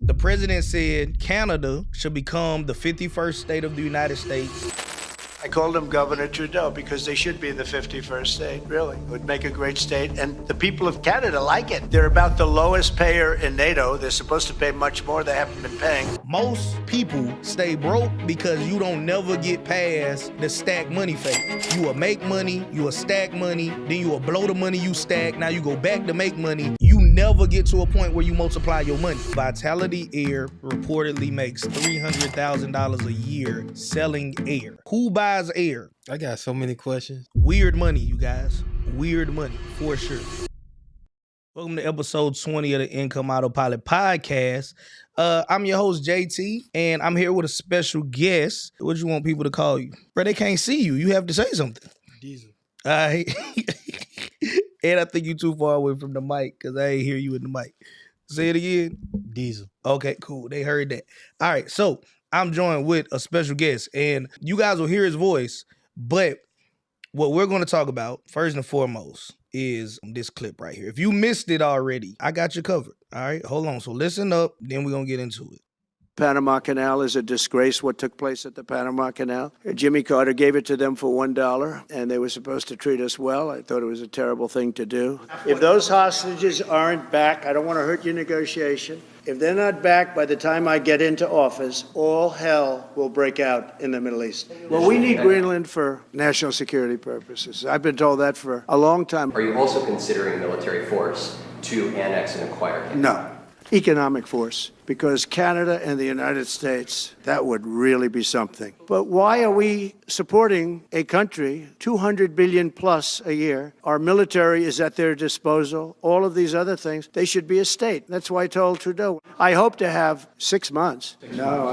The president said Canada should become the 51st state of the United States. I called him Governor Trudeau because they should be the 51st state, really. It would make a great state, and the people of Canada like it. They're about the lowest payer in NATO. They're supposed to pay much more. They haven't been paying. Most people stay broke because you don't never get past the stack money phase. You will make money, you will stack money, then you will blow the money you stack. Now you go back to make money. You never get to a point where you multiply your money. Vitality Air reportedly makes $300,000 a year selling air. Who buys air? I got so many questions. Weird money, you guys. Weird money, for sure. Welcome to episode 20 of the Income Autopilot podcast. I'm your host, JT, and I'm here with a special guest. What you want people to call you? Bro, they can't see you. You have to say something. Diesel. All right. And I think you too far away from the mic because I ain't hear you in the mic. Say it again. Diesel. Okay, cool. They heard that. All right, so I'm joined with a special guest, and you guys will hear his voice, but what we're going to talk about, first and foremost, is this clip right here. If you missed it already, I got you covered. All right, hold on. So listen up, then we're going to get into it. Panama Canal is a disgrace, what took place at the Panama Canal. Jimmy Carter gave it to them for $1, and they were supposed to treat us well. I thought it was a terrible thing to do. If those hostages aren't back, I don't want to hurt your negotiation. If they're not back by the time I get into office, all hell will break out in the Middle East. Well, we need Greenland for national security purposes. I've been told that for a long time. Are you also considering military force to annex and acquire Canada? No. Economic force, because Canada and the United States, that would really be something. But why are we supporting a country, $200 billion plus a year? Our military is at their disposal. All of these other things, they should be a state. That's why I told Trudeau, I hope to have 6 months. No,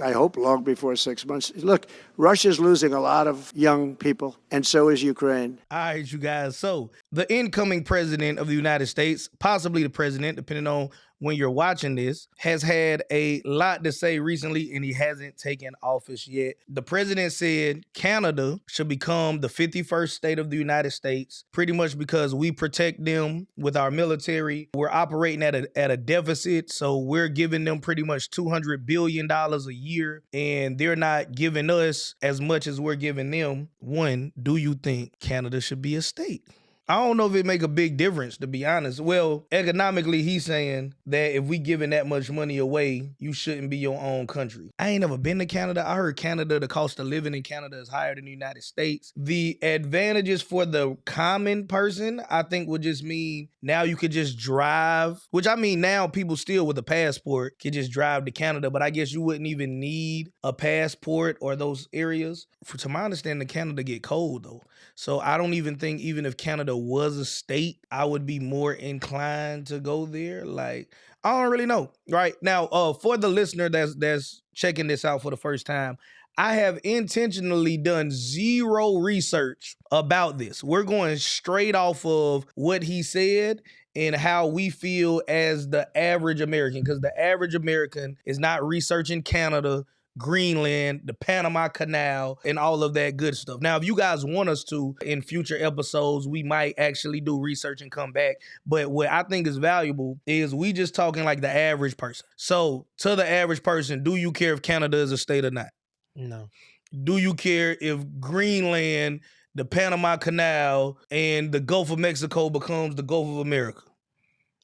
I hope long before 6 months. Look, Russia's losing a lot of young people, and so is Ukraine. All right, you guys. So the incoming president of the United States, possibly the president, depending on when you're watching this, has had a lot to say recently, and he hasn't taken office yet. The president said Canada should become the 51st state of the United States, pretty much because we protect them with our military. We're operating at a deficit, so we're giving them pretty much $200 billion a year, and they're not giving us as much as we're giving them. One, do you think Canada should be a state? I don't know if it make a big difference, to be honest. Well, economically, he's saying that if we giving that much money away, you shouldn't be your own country. I ain't never been to Canada. I heard Canada, the cost of living in Canada is higher than the United States. The advantages for the common person, I think, would just mean now you could just drive, which I mean now people still with a passport can just drive to Canada, but I guess you wouldn't even need a passport or those areas. To my understanding, Canada get cold though. So I don't even think even if Canada was a state, I would be more inclined to go there. Like, I don't really know. Right now, for the listener that's checking this out for the first time, I have intentionally done zero research about this. We're going straight off of what he said and how we feel as the average American, because the average American is not researching Canada, Greenland, the Panama Canal, and all of that good stuff. Now, if you guys want us to, in future episodes, we might actually do research and come back. But what I think is valuable is we just talking like the average person. So, to the average person, do you care if Canada is a state or not? No. Do you care if Greenland, the Panama Canal, and the Gulf of Mexico becomes the Gulf of America?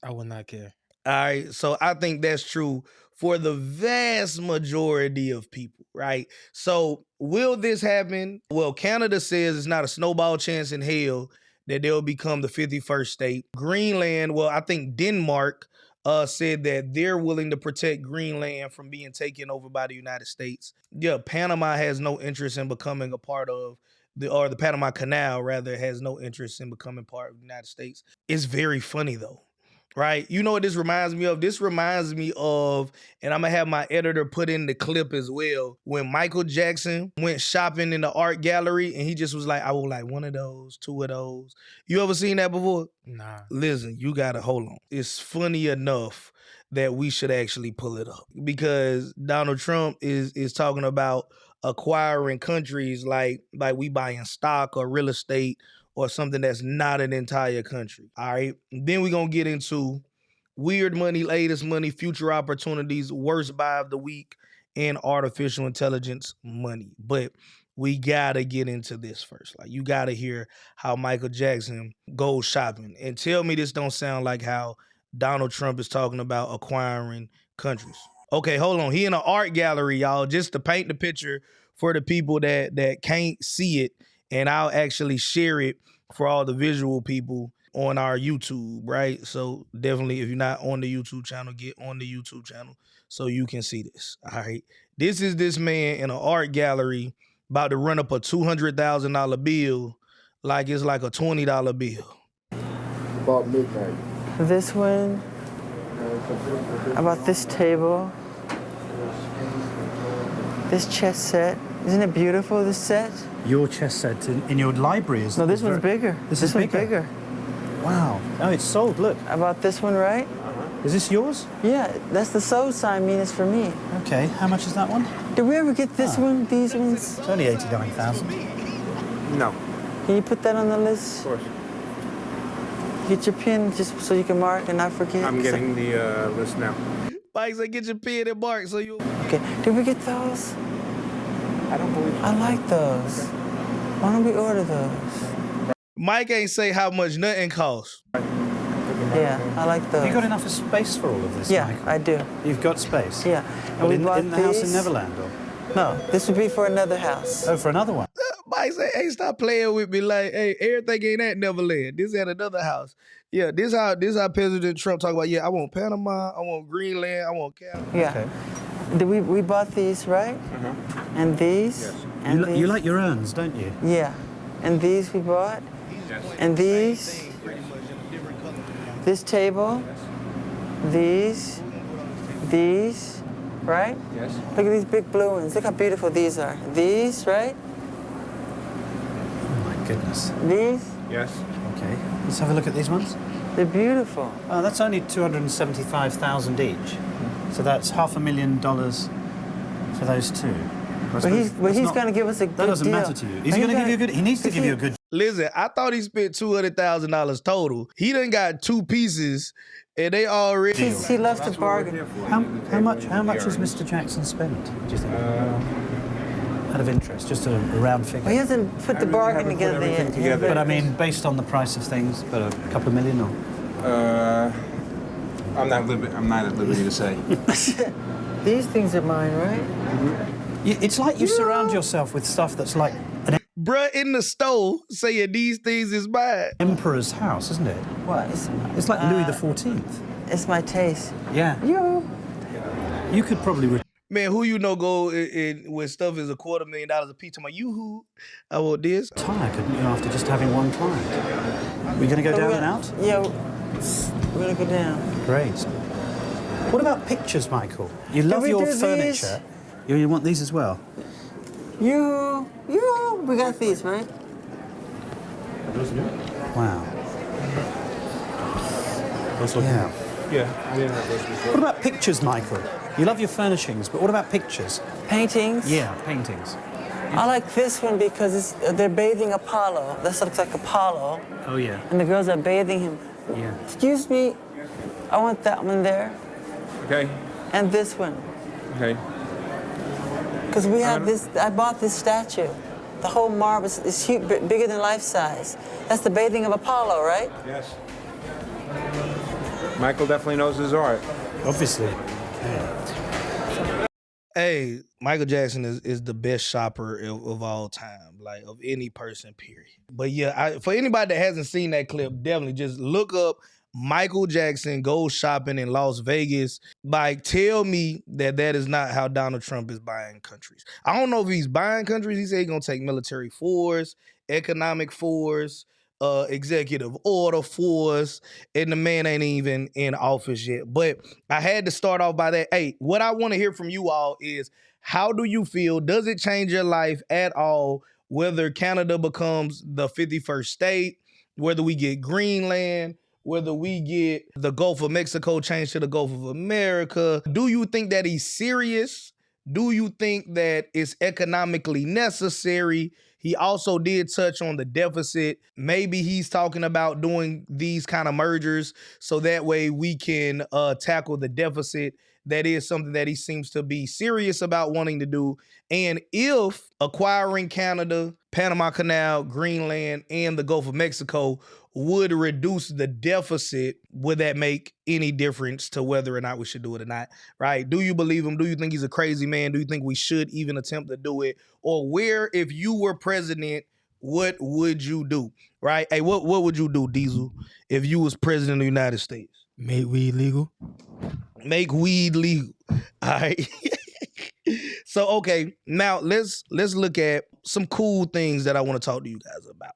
I would not care. All right, so I think that's true for the vast majority of people, right? So will this happen? Well, Canada says it's not a snowball chance in hell that they'll become the 51st state. Greenland, well, I think Denmark said that they're willing to protect Greenland from being taken over by the United States. Yeah, Panama has no interest in becoming a part of the Panama Canal, rather, has no interest in becoming part of the United States. It's very funny though. Right? You know what this reminds me of? This reminds me of, and I'm going to have my editor put in the clip as well, when Michael Jackson went shopping in the art gallery and he just was like, I would like one of those, two of those. You ever seen that before? Nah. Listen, you got to hold on. It's funny enough that we should actually pull it up because Donald Trump is talking about acquiring countries like we buying stock or real estate or something that's not an entire country. All right. Then we're going to get into weird money, latest money, future opportunities, worst buy of the week, and artificial intelligence money. But we gotta get into this first. Like, you gotta hear how Michael Jackson goes shopping. And tell me this don't sound like how Donald Trump is talking about acquiring countries. Okay, hold on. He in an art gallery, y'all, just to paint the picture for the people that can't see it. And I'll actually share it for all the visual people on our YouTube, right? So definitely, if you're not on the YouTube channel, get on the YouTube channel so you can see this. All right. This is this man in an art gallery about to run up a $200,000 bill like it's like a $20 bill. About midnight. This one, about this table, this chess set. Isn't it beautiful, this set? Your chess set in your library is... No, this one's bigger. This one's is bigger. Wow. Oh, it's sold, look. About this one, right? Is this yours? Yeah, that's the sold sign mean it's for me. Okay, how much is that one? Did we ever get this one, these ones? It's only 89,000. No. Can you put that on the list? Of course. Get your pen just so you can mark and not forget. I'm getting the list now. Mike said, get your pen and mark so you... Okay, did we get those? I don't believe so. I like those. Why don't we order those? Mike ain't say how much nothing costs. Yeah, I like those. Have you got enough space for all of this, Yeah, Michael? I do. You've got space? Yeah. Well, we in bought the house in these. Neverland, or? No, this would be for another house. Oh, for another one? Mike said, hey, stop playing with me. Like, hey, everything ain't at Neverland. This at another house. Yeah, this how President Trump talk about, yeah, I want Panama, I want Greenland, I want Canada. Yeah. Okay. We bought these, right? And these. Yes. And these. You like your urns, don't you? Yeah. And these we bought. Yes. And these. This table. These. These. Right? Yes. Look at these big blue ones. Look how beautiful these are. These, right? Oh, my goodness. These. Yes. Okay. Let's have a look at these ones. They're beautiful. Oh, that's only $275,000 each. So that's $500,000 for those two. But he's going to give us a good deal. That doesn't matter to you. Is he going to give you a good... He needs to give you a good... Listen, I thought he spent $200,000 total. He done got two pieces, and they already... He loves to bargain. How much has Mr. Jackson spent, do you think? Out of interest, just a round figure. Well, he hasn't put the bargain together yet. But I mean, based on the price of things, but a couple of million or... I'm not at liberty to say. These things are mine, right? It's like you surround yourself with stuff that's like an Bruh in the stove saying these things is mine. emperor's house, isn't it? What? It's like Louis XIV. It's my taste. Yeah. You could probably... Man, who you know go in when stuff is $250,000 a piece? To my you I want this. Retire, couldn't you, after just having one client? We're going to go down and out? Yeah, we're going to go down. Great. What about pictures, Michael? You love we your do furniture. You want these as well? We got these, right? Wow. Yeah. Yeah, I didn't have those before. What about pictures, Michael? You love your furnishings, but what about pictures? Paintings? Yeah, paintings. I like this one because they're bathing Apollo. This looks like Apollo. Oh, yeah. And the girls are bathing him. Yeah. Excuse me, I want that one there. Okay. And this one. Okay. Because we have this, I bought this statue. The whole marble is huge, bigger than life size. That's the bathing of Apollo, right? Yes. Michael definitely knows his art. Obviously. Hey, Michael Jackson is the best shopper of all time, like of any person, period. But yeah, for anybody that hasn't seen that clip, definitely just look up Michael Jackson goes shopping in Las Vegas. Like, tell me that is not how Donald Trump is buying countries. I don't know if he's buying countries. He said he's going to take military force, economic force, executive order force, and the man ain't even in office yet. But I had to start off by that. Hey, what I want to hear from you all is, how do you feel? Does it change your life at all whether Canada becomes the 51st state, whether we get Greenland, whether we get the Gulf of Mexico changed to the Gulf of America? Do you think that he's serious? Do you think that it's economically necessary? He also did touch on the deficit. Maybe he's talking about doing these kind of mergers so that way we can tackle the deficit. That is something that he seems to be serious about wanting to do. And if acquiring Canada, Panama Canal, Greenland, and the Gulf of Mexico would reduce the deficit, would that make any difference to whether or not we should do it or not, right? Do you believe him? Do you think he's a crazy man? Do you think we should even attempt to do it? Or where, if you were president, what would you do, right? Hey, what would you do, Diesel, if you was president of the United States? Make weed legal. Make weed legal. All right. So, okay, now let's look at some cool things that I want to talk to you guys about.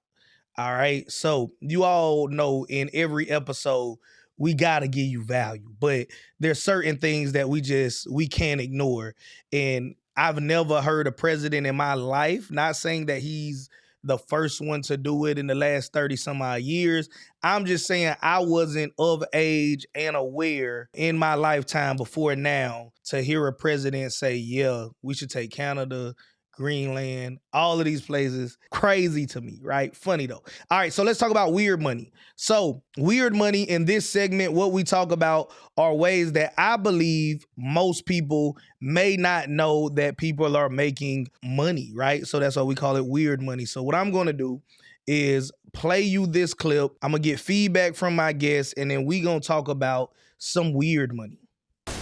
All right. So you all know in every episode, we got to give you value, but there's certain things that we can't ignore. And I've never heard a president in my life, not saying that he's the first one to do it in the last 30 some odd years. I'm just saying I wasn't of age and aware in my lifetime before now to hear a president say, yeah, we should take Canada, Greenland, all of these places. Crazy to me, right? Funny though. All right, so let's talk about weird money. So weird money in this segment, what we talk about are ways that I believe most people may not know that people are making money, right? So that's why we call it weird money. So what I'm going to do is play you this clip. I'm going to get feedback from my guests, and then we going to talk about some weird money.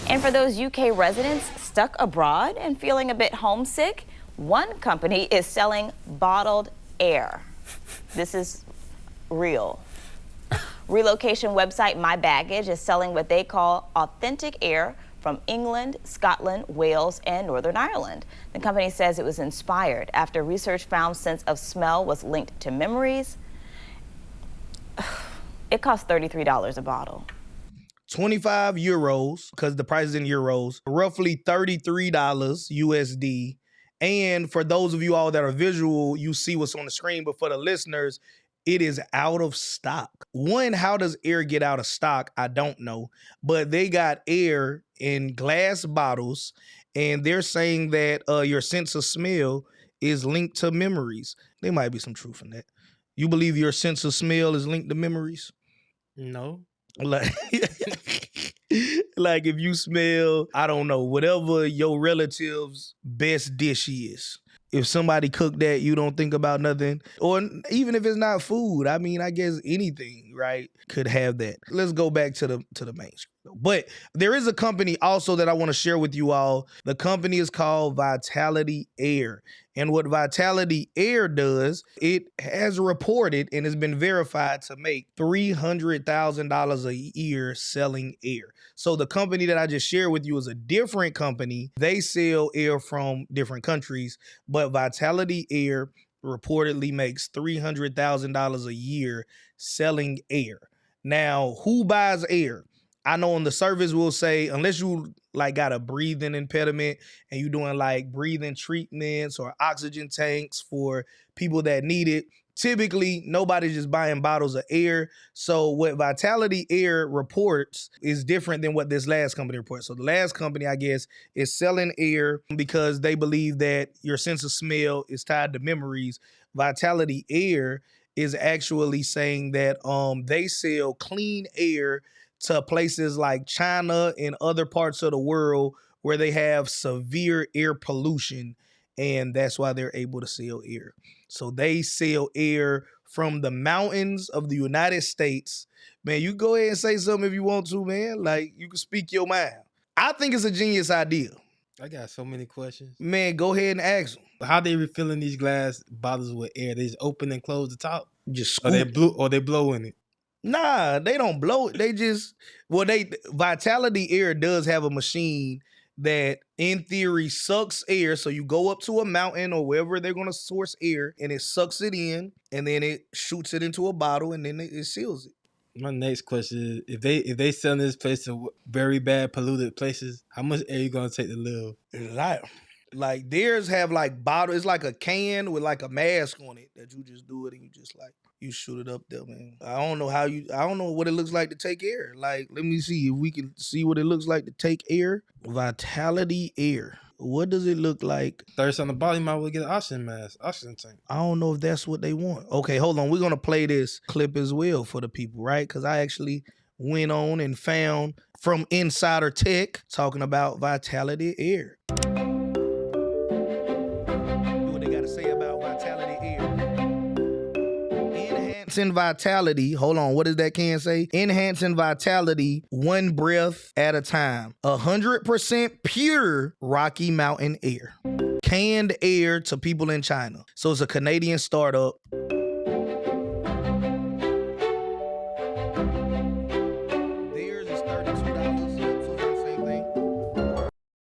And for those UK residents stuck abroad and feeling a bit homesick, one company is selling bottled air. This is real. Relocation website My Baggage is selling what they call authentic air from England, Scotland, Wales, and Northern Ireland. The company says it was inspired after research found sense of smell was linked to memories. It costs $33 a bottle. 25 euros, because the price is in euros, roughly $33 USD. And for those of you all that are visual, you see what's on the screen. But for the listeners, it is out of stock. One, how does air get out of stock? I don't know. But they got air in glass bottles, and they're saying that your sense of smell is linked to memories. There might be some truth in that. You believe your sense of smell is linked to memories? No. Like, like if you smell, I don't know, whatever your relative's best dish is. If somebody cooked that, you don't think about nothing. Or even if it's not food, I mean, I guess anything, right, could have that. Let's go back to the main screen. But there is a company also that I want to share with you all. The company is called Vitality Air. And what Vitality Air does, it has reported and has been verified to make $300,000 a year selling air. So the company that I just shared with you is a different company. They sell air from different countries, but Vitality Air reportedly makes $300,000 a year selling air. Now, who buys air? I know on the surface we'll say, unless you like got a breathing impediment and you doing like breathing treatments or oxygen tanks for people that need it, typically nobody's just buying bottles of air. So what Vitality Air reports is different than what this last company reports. So the last company, I guess, is selling air because they believe that your sense of smell is tied to memories. Vitality Air is actually saying that they sell clean air to places like China and other parts of the world where they have severe air pollution, and that's why they're able to sell air. So they sell air from the mountains of the United States. Man, you go ahead and say something if you want to, man. Like, you can speak your mind. I think it's a genius idea. I got so many questions. Man, go ahead and ask them. How they refilling these glass bottles with air? They just open and close the top? Just Or scoop. they blow in it? Nah, they don't blow it. They just, Vitality Air does have a machine that in theory sucks air. So you go up to a mountain or wherever they're going to source air and it sucks it in and then it shoots it into a bottle and then it seals it. My next question is, if they selling this place to very bad polluted places, how much air you going to take to live? It's a lot. Like theirs have like bottle. It's like a can with like a mask on it that you just do it and you just like, you shoot it up there, man. I don't know what it looks like to take air. Like, let me see if we can see what it looks like to take air. Vitality Air. What does it look like? Thirst on the body, might well get an oxygen mask, oxygen tank. I don't know if that's what they want. Okay, hold on. We're going to play this clip as well for the people, right? Because I actually went on and found from Insider Tech talking about Vitality Air. What they got to say about Vitality Air. Enhancing vitality. Hold on. What does that can say? Enhancing vitality one breath at a time. 100% pure Rocky Mountain air. Canned air to people in China. So it's a Canadian startup. Theirs is $32. So it's the same thing.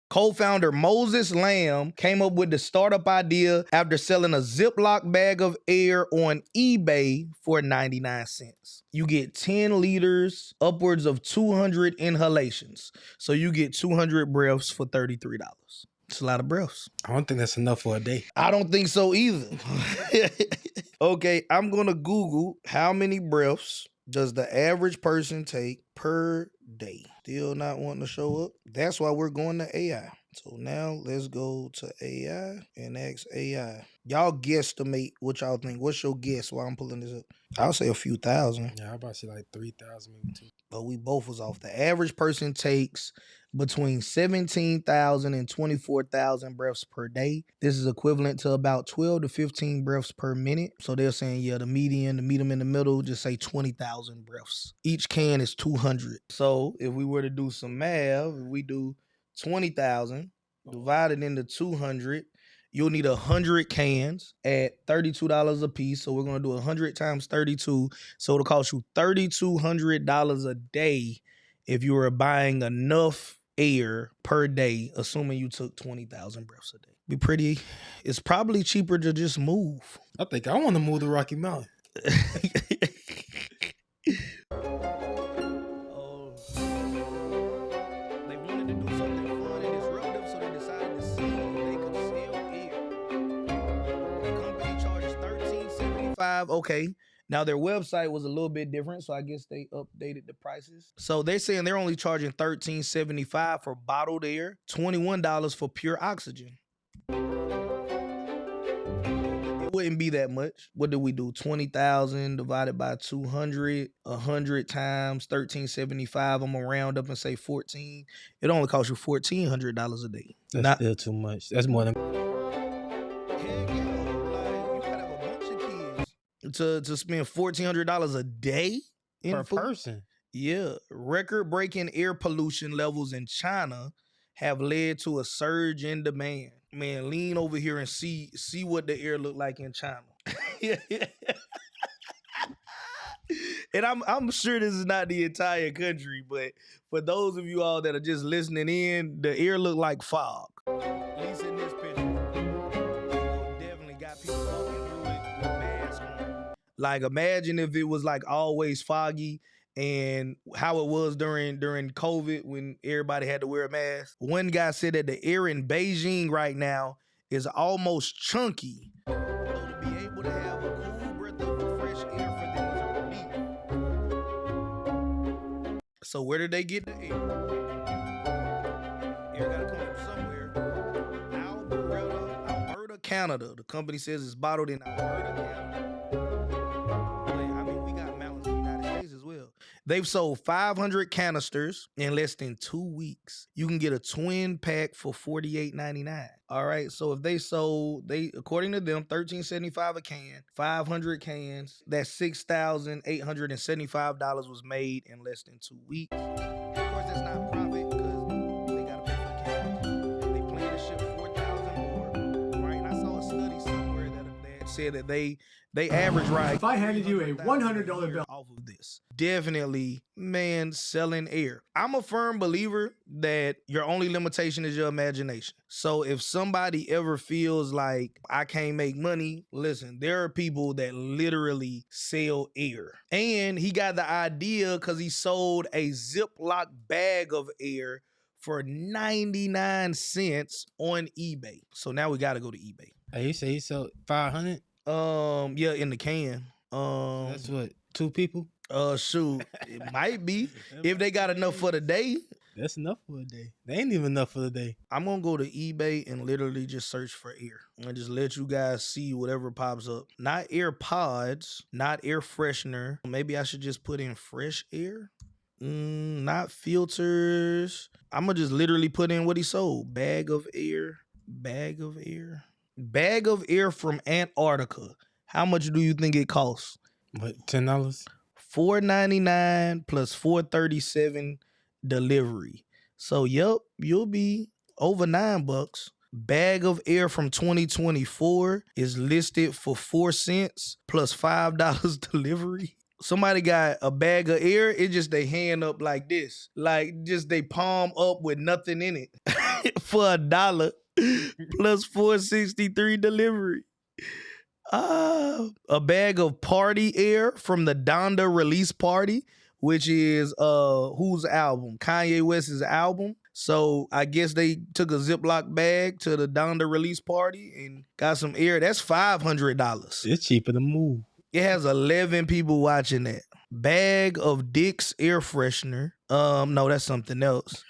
Co-founder Moses Lamb came up with the startup idea after selling a Ziploc bag of air on eBay for 99 cents. You get 10 liters, upwards of 200 inhalations. So you get 200 breaths for $33. It's a lot of breaths. I don't think that's enough for a day. I don't think so either. Okay, I'm going to Google how many breaths does the average person take per day. Still not wanting to show up. That's why we're going to AI. So now let's go to AI and ask AI. Y'all guesstimate what y'all think. What's your guess while I'm pulling this up? I'll say a few thousand. Yeah, I about to say like 3,000, maybe 2. But we both was off. The average person takes between 17,000 and 24,000 breaths per day. This is equivalent to about 12 to 15 breaths per minute. So they're saying, yeah, the median, the medium in the middle, just say 20,000 breaths. Each can is 200. So if we were to do some math, if we do 20,000 divided into 200, you'll need 100 cans at $32 a piece. So we're going to do 100 times 32. So it'll cost you $3,200 a day if you were buying enough air per day, assuming you took 20,000 breaths a day. Be pretty. It's probably cheaper to just move. I think I want to move to Rocky Mountain. They wanted to do something fun and disruptive, so they decided to see if they could sell air. The company charges $13.75. Okay. Now, their website was a little bit different, so I guess they updated the prices. So they're saying they're only charging $13.75 for bottled air, $21 for pure oxygen. It wouldn't be that much. What do we do? 20,000 divided by 200, 100 times $13.75. I'm going to round up and say 14. It only costs you $1,400 a day. That's still too much. That's more than... To spend $1,400 a day per person. Yeah. Record-breaking air pollution levels in China have led to a surge in demand. Man, lean over here and see what the air look like in China. And I'm sure this is not the entire country, but for those of you all that are just listening in, the air look like fog. At least in this picture. Definitely got people walking through it with masks on. Like, imagine if it was like always foggy and how it was during COVID when everybody had to wear a mask. One guy said that the air in Beijing right now is almost chunky. So to be able to have a cool breath of fresh air for them is relief. So where did they get the air? Air gotta come from somewhere. Alberta, Canada. The company says it's bottled in Alberta, Canada. They've sold 500 canisters in less than 2 weeks. You can get a twin pack for $48.99. All right, so if according to them, $13.75 a can, 500 cans, that's $6,875 was made in less than 2 weeks. Of course, that's not profit because they gotta pay for the cans. They plan to ship 4,000 more. Right, and I saw a study somewhere that said that they average right. If I handed you a $100 bill off of this, definitely, man, selling air. I'm a firm believer that your only limitation is your imagination. So if somebody ever feels like I can't make money, listen, there are people that literally sell air. And he got the idea because he sold a Ziploc bag of air for 99 cents on eBay. So now we got to go to eBay. Hey, you say he sold 500? Yeah, in the can. That's what, 2 people? Shoot, it might be if they got enough for the day. That's enough for a day. They ain't even enough for the day. I'm gonna go to eBay and literally just search for air and just let you guys see whatever pops up. Not air pods, not air freshener. Maybe I should just put in fresh air. Not filters. I'm gonna just literally put in what he sold. Bag of air. Bag of air. Bag of air from Antarctica. How much do you think it costs? What, $10? $4.99 plus $4.37 delivery. So yep, you'll be over $9. Bag of air from 2024 is listed for 4 cents plus $5 delivery. Somebody got a bag of air, it just they hand up like this. Like just they palm up with nothing in it for $1 plus $4.63 delivery. A bag of party air from the Donda release party, which is whose album? Kanye West's album. So I guess they took a Ziploc bag to the Donda release party and got some air. That's $500. It's cheaper to move. It has 11 people watching that. Bag of Dick's air freshener. No, that's something else.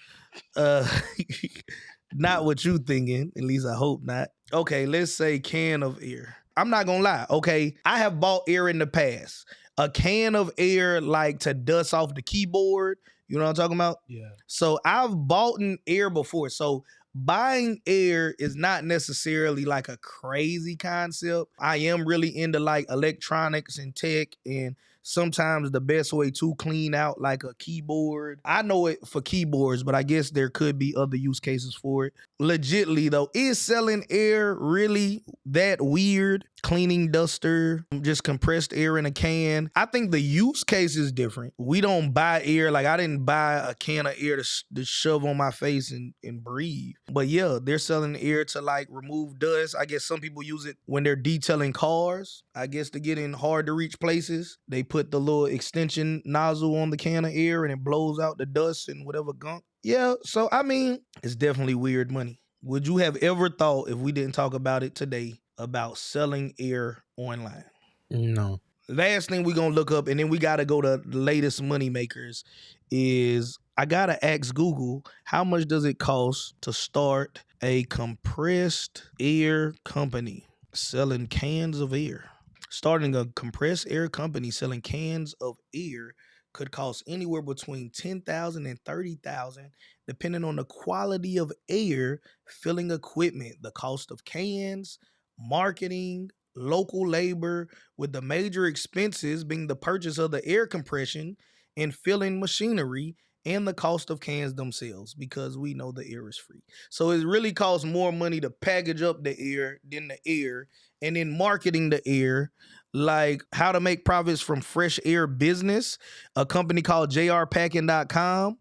Not what you thinking. At least I hope not. Okay, let's say can of air. I'm not gonna lie, okay? I have bought air in the past. A can of air like to dust off the keyboard. You know what I'm talking about? Yeah. So I've bought an air before. So buying air is not necessarily like a crazy concept. I am really into like electronics and tech, and sometimes the best way to clean out like a keyboard. I know it for keyboards, but I guess there could be other use cases for it. Legitly though, is selling air really that weird? Cleaning duster, just compressed air in a can. I think the use case is different. We don't buy air. Like I didn't buy a can of air to shove on my face and breathe. But yeah, they're selling air to like remove dust. I guess some people use it when they're detailing cars. I guess to get in hard to reach places. They put the little extension nozzle on the can of air and it blows out the dust and whatever gunk. Yeah, so I mean, it's definitely weird money. Would you have ever thought, if we didn't talk about it today, about selling air online? No. Last thing we're gonna look up, and then we gotta go to the latest money makers, is I gotta ask Google, how much does it cost to start a compressed air company selling cans of air? Starting a compressed air company selling cans of air could cost anywhere between $10,000 and $30,000, depending on the quality of air, filling equipment, the cost of cans, marketing, local labor, with the major expenses being the purchase of the air compression and filling machinery and the cost of cans themselves, because we know the air is free. So it really costs more money to package up the air than the air, and then marketing the air, like how to make profits from fresh air business, a company called jrpacking.com.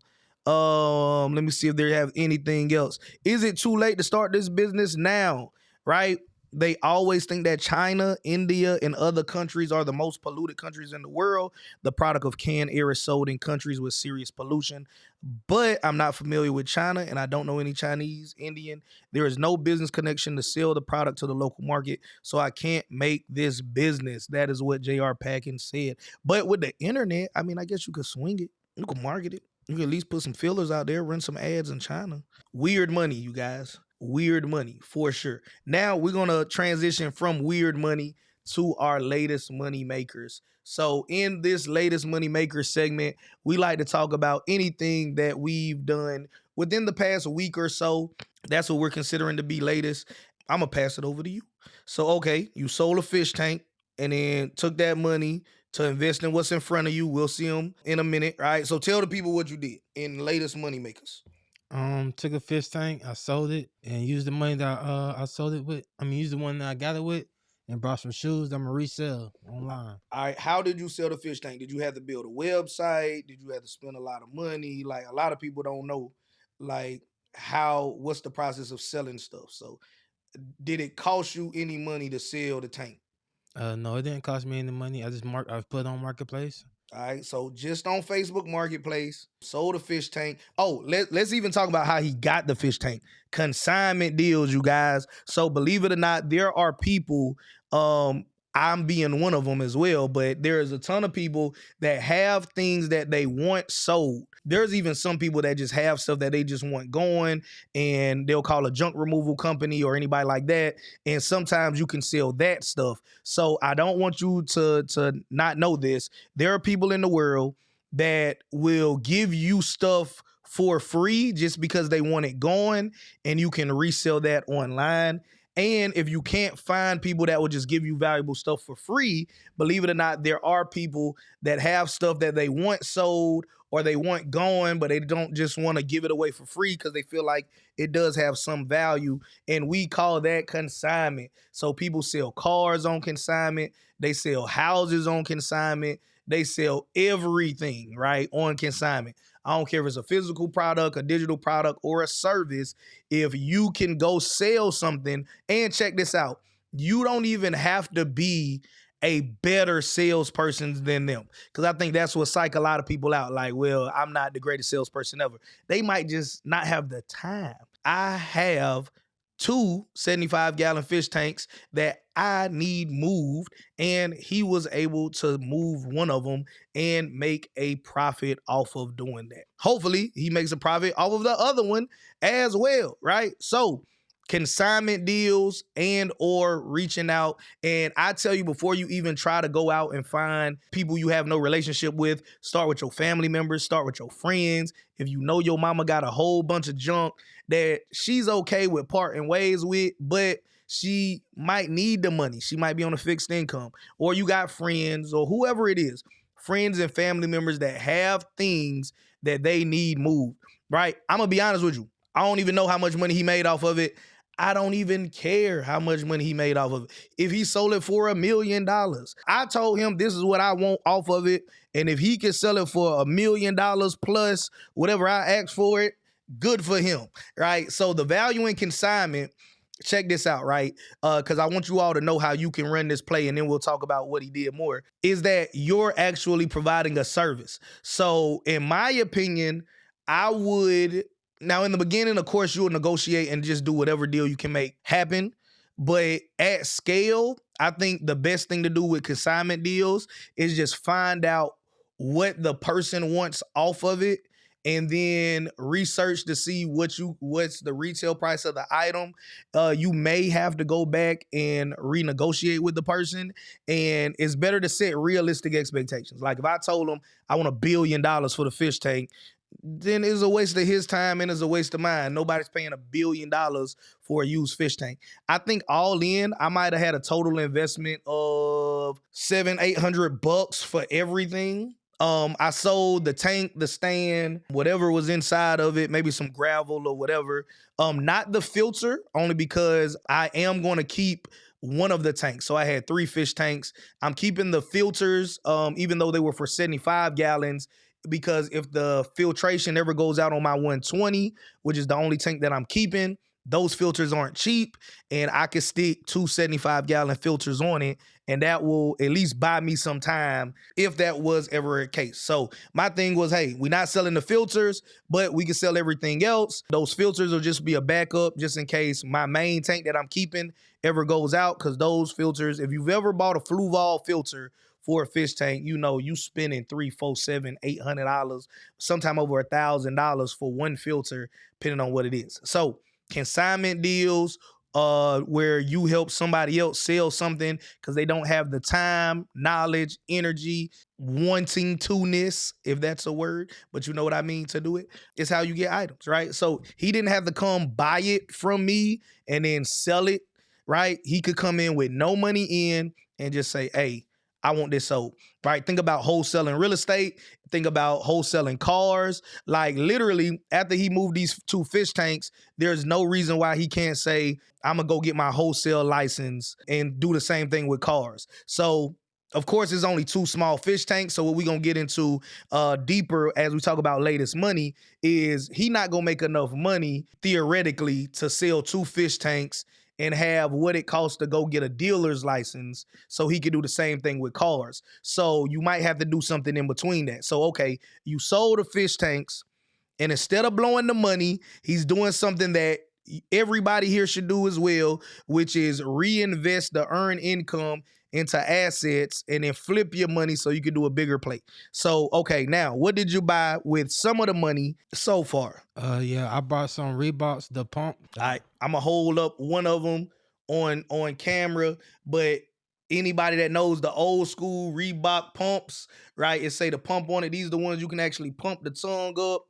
Let me see if they have anything else. Is it too late to start this business now? Right? They always think that China, India, and other countries are the most polluted countries in the world. The product of canned air is sold in countries with serious pollution. But I'm not familiar with China, and I don't know any Chinese, Indian. There is no business connection to sell the product to the local market, so I can't make this business. That is what JR Packing said. But with the internet, I mean, I guess you could swing it. You could market it. You can at least put some fillers out there, run some ads in China. Weird money, you guys. Weird money, for sure. Now we're going to transition from weird money to our latest money makers. So in this latest money maker segment, we like to talk about anything that we've done within the past week or so. That's what we're considering to be latest. I'm going to pass it over to you. So, okay, you sold a fish tank and then took that money to invest in what's in front of you. We'll see them in a minute, right? So tell the people what you did in latest money makers. Took a fish tank, I sold it, and used the money that I sold it with. Used the one that I got it with, and bought some shoes that I'm gonna resell online. All right, how did you sell the fish tank? Did you have to build a website? Did you have to spend a lot of money? Like, a lot of people don't know, like, what's the process of selling stuff? So did it cost you any money to sell the tank? No, it didn't cost me any money. I put it on Marketplace. All right, so just on Facebook Marketplace, sold a fish tank. Oh, let's even talk about how he got the fish tank. Consignment deals, you guys. So believe it or not, there are people, I'm being one of them as well, but there's a ton of people that have things that they want sold. There's even some people that just have stuff that they just want going, and they'll call a junk removal company or anybody like that. And sometimes you can sell that stuff. So I don't want you to not know this. There are people in the world that will give you stuff for free just because they want it going, and you can resell that online. And if you can't find people that will just give you valuable stuff for free, believe it or not, there are people that have stuff that they want sold or they want going, but they don't just want to give it away for free because they feel like it does have some value. And we call that consignment. So people sell cars on consignment. They sell houses on consignment. They sell everything, right, on consignment. I don't care if it's a physical product, a digital product, or a service. If you can go sell something, and check this out, you don't even have to be a better salesperson than them. Because I think that's what psych a lot of people out. Like, well, I'm not the greatest salesperson ever. They might just not have the time. I have 2 75-gallon fish tanks that I need moved, and he was able to move one of them and make a profit off of doing that. Hopefully, he makes a profit off of the other one as well, right? So, consignment deals and or reaching out. And I tell you, before you even try to go out and find people you have no relationship with, start with your family members, start with your friends. If you know your mama got a whole bunch of junk that she's okay with parting ways with, but she might need the money. She might be on a fixed income, or you got friends or whoever it is, friends and family members that have things that they need moved, right? I'm going to be honest with you. I don't even know how much money he made off of it. I don't even care how much money he made off of it. If he sold it for $1 million, I told him this is what I want off of it. And if he can sell it for $1 million plus whatever I asked for it, good for him, right? So the value in consignment, check this out, right? Because I want you all to know how you can run this play, and then we'll talk about what he did more, is that you're actually providing a service. So in my opinion, I would... Now, in the beginning, of course, you'll negotiate and just do whatever deal you can make happen. But at scale, I think the best thing to do with consignment deals is just find out what the person wants off of it, and then research to see what's the retail price of the item. You may have to go back and renegotiate with the person, and it's better to set realistic expectations. Like if I told him I want $1 billion for the fish tank, then it's a waste of his time and it's a waste of mine. Nobody's paying $1 billion for a used fish tank. I think all in, I might have had a total investment of $700-800 for everything. I sold the tank, the stand, whatever was inside of it, maybe some gravel or whatever. Not the filter, only because I am going to keep one of the tanks. So I had 3 fish tanks. I'm keeping the filters, even though they were for 75 gallons, because if the filtration ever goes out on my 120, which is the only tank that I'm keeping, those filters aren't cheap, and I could stick 2 75-gallon filters on it, and that will at least buy me some time if that was ever a case. So my thing was, hey, we're not selling the filters, but we can sell everything else. Those filters will just be a backup just in case my main tank that I'm keeping ever goes out, because those filters, if you've ever bought a Fluval filter for a fish tank, you know you spending $300, $400, $700, $800, sometime over $1,000 for one filter, depending on what it is. So consignment deals, where you help somebody else sell something because they don't have the time, knowledge, energy, wanting to-ness, if that's a word, but you know what I mean, to do it. It's how you get items, right? So he didn't have to come buy it from me and then sell it, right? He could come in with no money in and just say, hey, I want this sold, right? Think about wholesaling real estate. Think about wholesaling cars. Like literally, after he moved these 2 fish tanks, there's no reason why he can't say, I'm going to go get my wholesale license and do the same thing with cars. So, of course, it's only 2 small fish tanks. So what we're going to get into deeper as we talk about latest money is he not going to make enough money, theoretically, to sell 2 fish tanks and have what it costs to go get a dealer's license so he could do the same thing with cars. So you might have to do something in between that. So, okay, you sold the fish tanks, and instead of blowing the money, he's doing something that everybody here should do as well, which is reinvest the earned income into assets and then flip your money so you can do a bigger play. So, okay, now what did you buy with some of the money so far? Yeah, I bought some Reeboks, the pump. All right, I'm gonna hold up one of them on camera, but anybody that knows the old school Reebok pumps, right? It say the pump on it. These are the ones you can actually pump the tongue up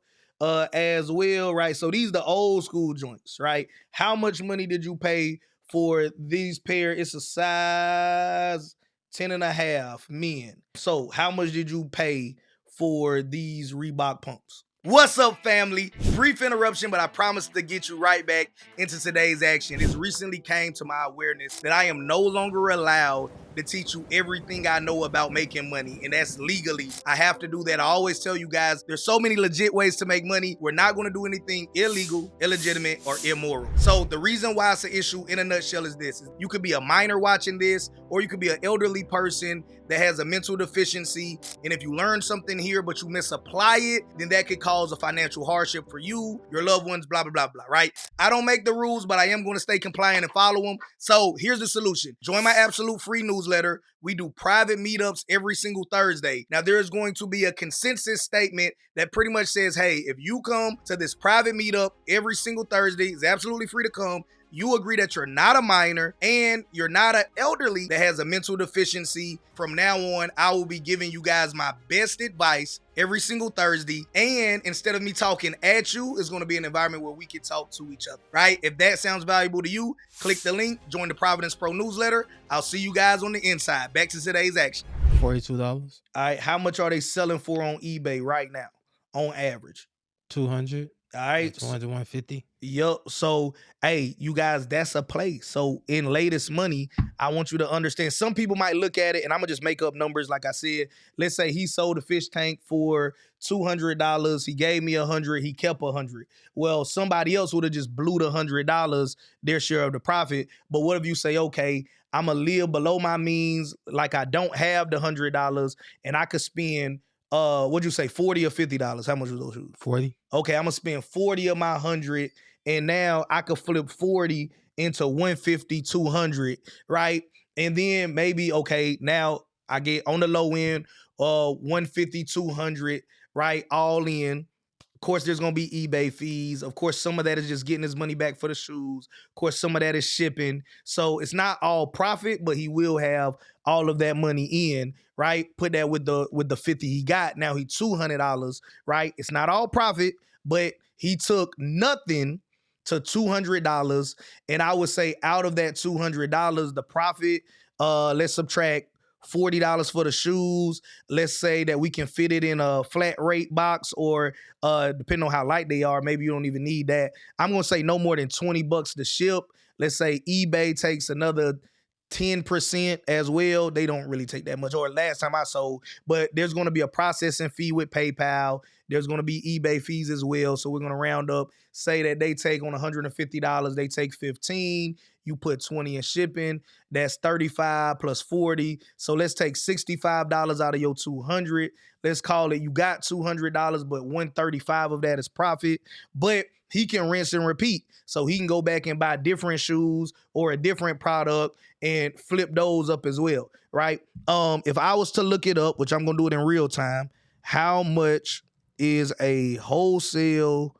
as well, right? So these the old school joints, right? How much money did you pay for these pair? It's a size 10.5 men. So how much did you pay for these Reebok pumps? What's up, family? Brief interruption, but I promise to get you right back into today's action. It recently came to my awareness that I am no longer allowed to teach you everything I know about making money, and that's legally. I have to do that. I always tell you guys, there's so many legit ways to make money. We're not going to do anything illegal, illegitimate, or immoral. So the reason why it's an issue in a nutshell is this. You could be a minor watching this, or you could be an elderly person that has a mental deficiency, and if you learn something here but you misapply it, then that could cause a financial hardship for you, your loved ones, blah, blah, blah, blah, right? I don't make the rules, but I am going to stay compliant and follow them. So here's the solution. Join my absolute free newsletter. We do private meetups every single Thursday. Now, there is going to be a consensus statement that pretty much says, hey, if you come to this private meetup every single Thursday, it's absolutely free to come. You agree that you're not a minor and you're not an elderly that has a mental deficiency. From now on, I will be giving you guys my best advice every single Thursday. And instead of me talking at you, it's going to be an environment where we can talk to each other, right? If that sounds valuable to you, click the link, join the Providence Pro newsletter. I'll see you guys on the inside. Back to today's action. $42. All right, how much are they selling for on eBay right now on average? 200. All right. 200, 150. Yup. So, hey, you guys, that's a play. So in latest money, I want you to understand, some people might look at it, and I'm gonna just make up numbers. Like I said, let's say he sold a fish tank for $200. He gave me $100. He kept $100. Well, somebody else would have just blew the $100, their share of the profit. But what if you say, okay, I'm gonna live below my means, like I don't have the $100, and I could spend what'd you say, $40 or $50? How much was those shoes? 40. Okay, I'm gonna spend 40 of my 100, and now I could flip 40 into 150, 200, right? And then maybe, okay, now I get on the low end, 150, 200, right? All in. Of course, there's going to be eBay fees. Of course, some of that is just getting his money back for the shoes. Of course, some of that is shipping. So it's not all profit, but he will have all of that money in, right? Put that with the 50 he got. Now he $200, right? It's not all profit, but he took nothing to $200. And I would say out of that $200, the profit, let's subtract $40 for the shoes. Let's say that we can fit it in a flat rate box, or depending on how light they are, maybe you don't even need that. I'm going to say no more than $20 to ship. Let's say eBay takes another 10% as well. They don't really take that much, or last time I sold, but there's going to be a processing fee with PayPal. There's going to be eBay fees as well. So we're going to round up, say that they take on $150, they take 15. You put 20 in shipping. That's 35 plus 40. So let's take $65 out of your 200. Let's call it, you got $200, but 135 of that is profit. But he can rinse and repeat. So he can go back and buy different shoes or a different product and flip those up as well, right? If I was to look it up, which I'm going to do it in real time, how much is a wholesale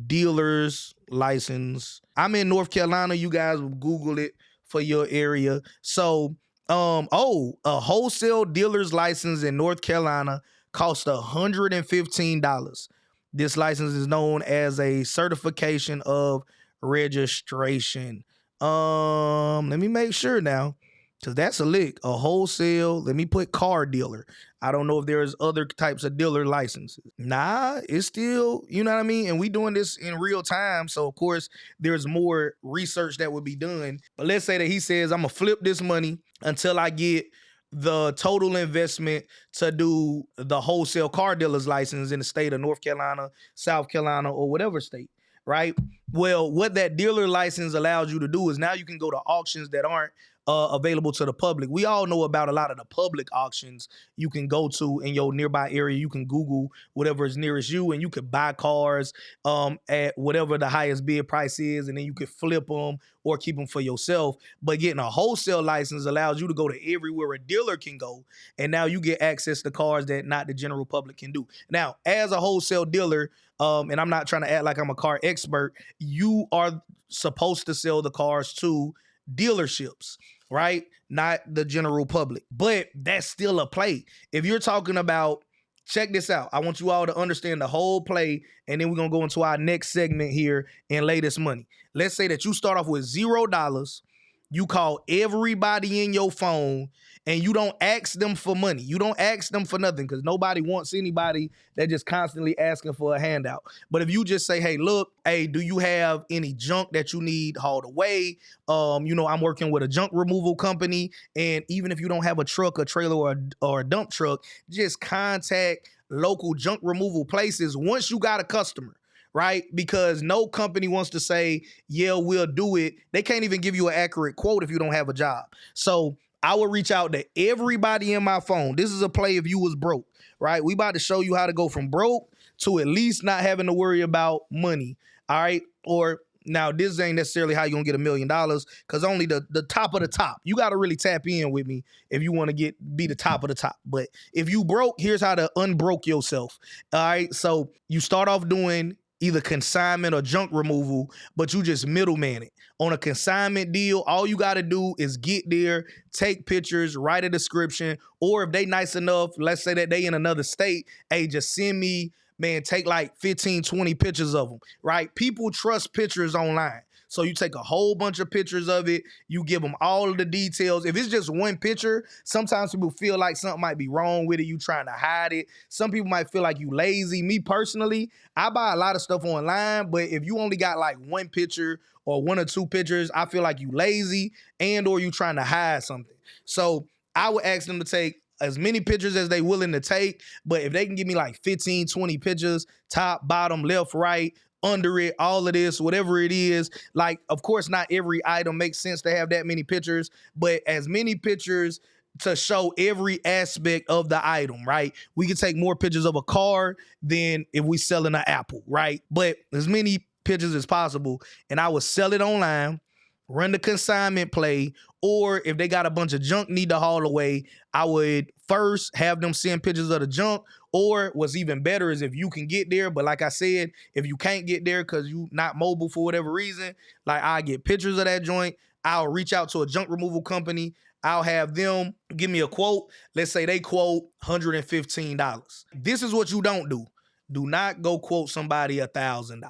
dealer's license? I'm in North Carolina. You guys will Google it for your area. So, a wholesale dealer's license in North Carolina costs $115. This license is known as a certification of registration. Let me make sure now, because that's a lick. A wholesale, let me put car dealer. I don't know if there's other types of dealer licenses. Nah, it's still, you know what I mean? And we doing this in real time. So, of course, there's more research that would be done. But let's say that he says, I'm going to flip this money until I get the total investment to do the wholesale car dealer's license in the state of North Carolina, South Carolina, or whatever state, right? Well, what that dealer license allows you to do is now you can go to auctions that aren't available to the public. We all know about a lot of the public auctions you can go to in your nearby area. You can Google whatever is nearest you, and you could buy cars at whatever the highest bid price is, and then you could flip them or keep them for yourself. But getting a wholesale license allows you to go to everywhere a dealer can go, and now you get access to cars that not the general public can do. Now, as a wholesale dealer, and I'm not trying to act like I'm a car expert, you are supposed to sell the cars to dealerships, right? Not the general public. But that's still a play. If you're talking about, check this out. I want you all to understand the whole play, and then we're going to go into our next segment here and lay this money. Let's say that you start off with $0. You call everybody in your phone, and you don't ask them for money. You don't ask them for nothing, because nobody wants anybody that just constantly asking for a handout. But if you just say, hey, look, hey, do you have any junk that you need hauled away? I'm working with a junk removal company. And even if you don't have a truck, a trailer, or a dump truck, just contact local junk removal places once you got a customer. Right? Because no company wants to say, yeah, we'll do it. They can't even give you an accurate quote if you don't have a job. So I would reach out to everybody in my phone. This is a play if you was broke, right? We about to show you how to go from broke to at least not having to worry about money, all right? Or now this ain't necessarily how you're going to get $1 million, because only the top of the top. You got to really tap in with me if you want to be the top of the top. But if you broke, here's how to unbroke yourself, all right? So you start off doing either consignment or junk removal, but you just middleman it. On a consignment deal, all you got to do is get there, take pictures, write a description, or if they nice enough, let's say that they in another state, hey, just send me, man, take like 15, 20 pictures of them, right? People trust pictures online. So you take a whole bunch of pictures of it. You give them all of the details. If it's just one picture, sometimes people feel like something might be wrong with it. You trying to hide it. Some people might feel like you lazy. Me personally, I buy a lot of stuff online, but if you only got like one picture or one or two pictures, I feel like you lazy and or you trying to hide something. So I would ask them to take as many pictures as they willing to take, but if they can give me like 15, 20 pictures, top, bottom, left, right, under it, all of this, whatever it is, like, of course, not every item makes sense to have that many pictures, but as many pictures to show every aspect of the item, right? We can take more pictures of a car than if we selling an apple, right? But as many pictures as possible, and I would sell it online, run the consignment play, or if they got a bunch of junk need to haul away, I would first have them send pictures of the junk, or what's even better is if you can get there, but like I said, if you can't get there because you not mobile for whatever reason, like I get pictures of that joint, I'll reach out to a junk removal company, I'll have them give me a quote. Let's say they quote $115. This is what you don't do. Do not go quote somebody $1,000.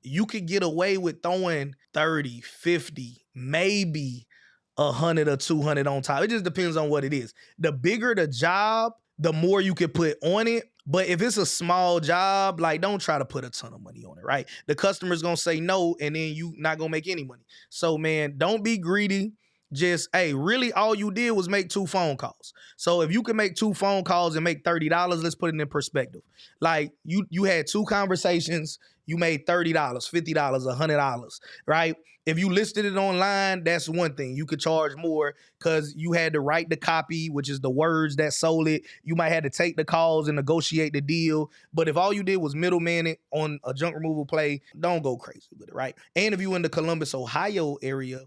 You could get away with throwing 30, 50, maybe 100 or 200 on top. It just depends on what it is. The bigger the job, the more you can put on it. But if it's a small job, like, don't try to put a ton of money on it, right? The customer's going to say no, and then you not going to make any money. So, man, don't be greedy. Just, hey, really all you did was make 2 phone calls. So if you can make 2 phone calls and make $30, let's put it in perspective. Like you had 2 conversations, you made $30, $50, $100, right? If you listed it online, that's one thing. You could charge more because you had to write the copy, which is the words that sold it. You might have to take the calls and negotiate the deal. But if all you did was middleman it on a junk removal play, don't go crazy with it, right? And if you in the Columbus, Ohio area,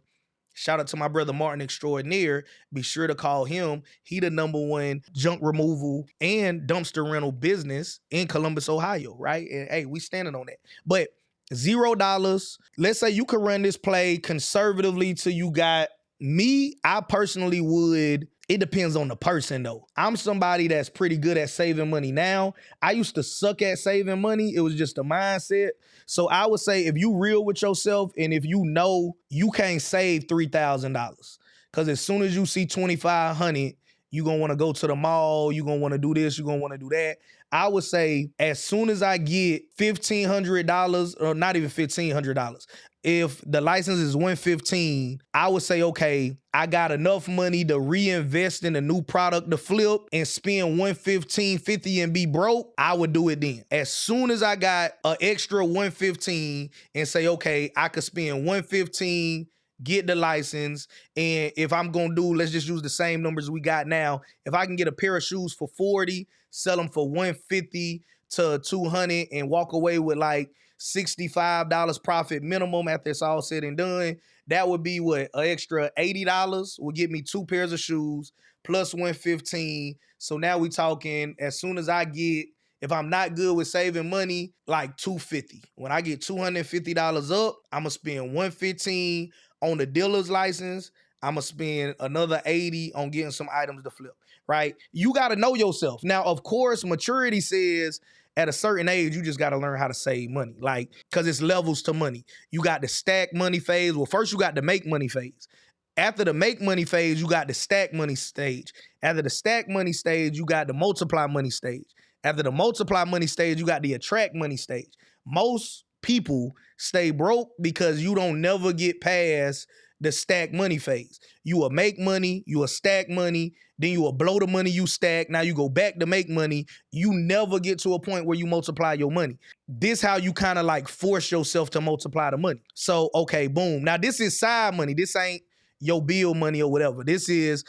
shout out to my brother Martin Extraordinaire. Be sure to call him. He the #1 junk removal and dumpster rental business in Columbus, Ohio, right? And hey, we standing on that. But $0. Let's say you could run this play conservatively till you got me. I personally would. It depends on the person though. I'm somebody that's pretty good at saving money now. I used to suck at saving money. It was just a mindset. So I would say if you real with yourself and if you know you can't save $3,000, because as soon as you see $2,500, you're going to want to go to the mall. You're going to want to do this. You're going to want to do that. I would say as soon as I get $1,500, or not even $1,500, if the license is $115, I would say, okay, I got enough money to reinvest in a new product to flip and spend $115.50 and be broke, I would do it then. As soon as I got an extra $115 and say, okay, I could spend $115, get the license, and if I'm gonna do, let's just use the same numbers we got now. If I can get a pair of shoes for $40, sell them for $150 to $200 and walk away with like $65 profit minimum after it's all said and done, that would be what, an extra $80 would get me 2 pairs of shoes plus $115. So now we talking, as soon as I get, if I'm not good with saving money, like $250. When I get $250 up, I'm gonna spend $115 on the dealer's license. I'm gonna spend another $80 on getting some items to flip, right? You gotta know yourself. Now, of course, maturity says at a certain age, you just gotta learn how to save money, like, cause it's levels to money. You got the stack money phase. Well, first you got the make money phase. After the make money phase, you got the stack money stage. After the stack money stage, you got the multiply money stage. After the multiply money stage, you got the attract money stage. Most people stay broke because you don't never get past the stack money phase. You will make money, you will stack money, then you will blow the money you stack. Now you go back to make money. You never get to a point where you multiply your money. This how you kind of like force yourself to multiply the money. So, okay, boom. Now this is side money. This ain't your bill money or whatever. This is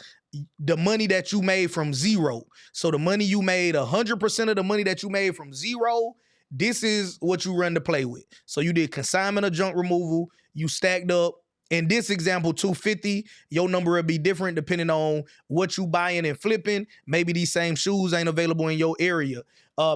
the money that you made from zero. So the money you made, 100% of the money that you made from zero, this is what you run to play with. So you did consignment or junk removal, you stacked up. In this example, $250, your number will be different depending on what you buying and flipping. Maybe these same shoes ain't available in your area.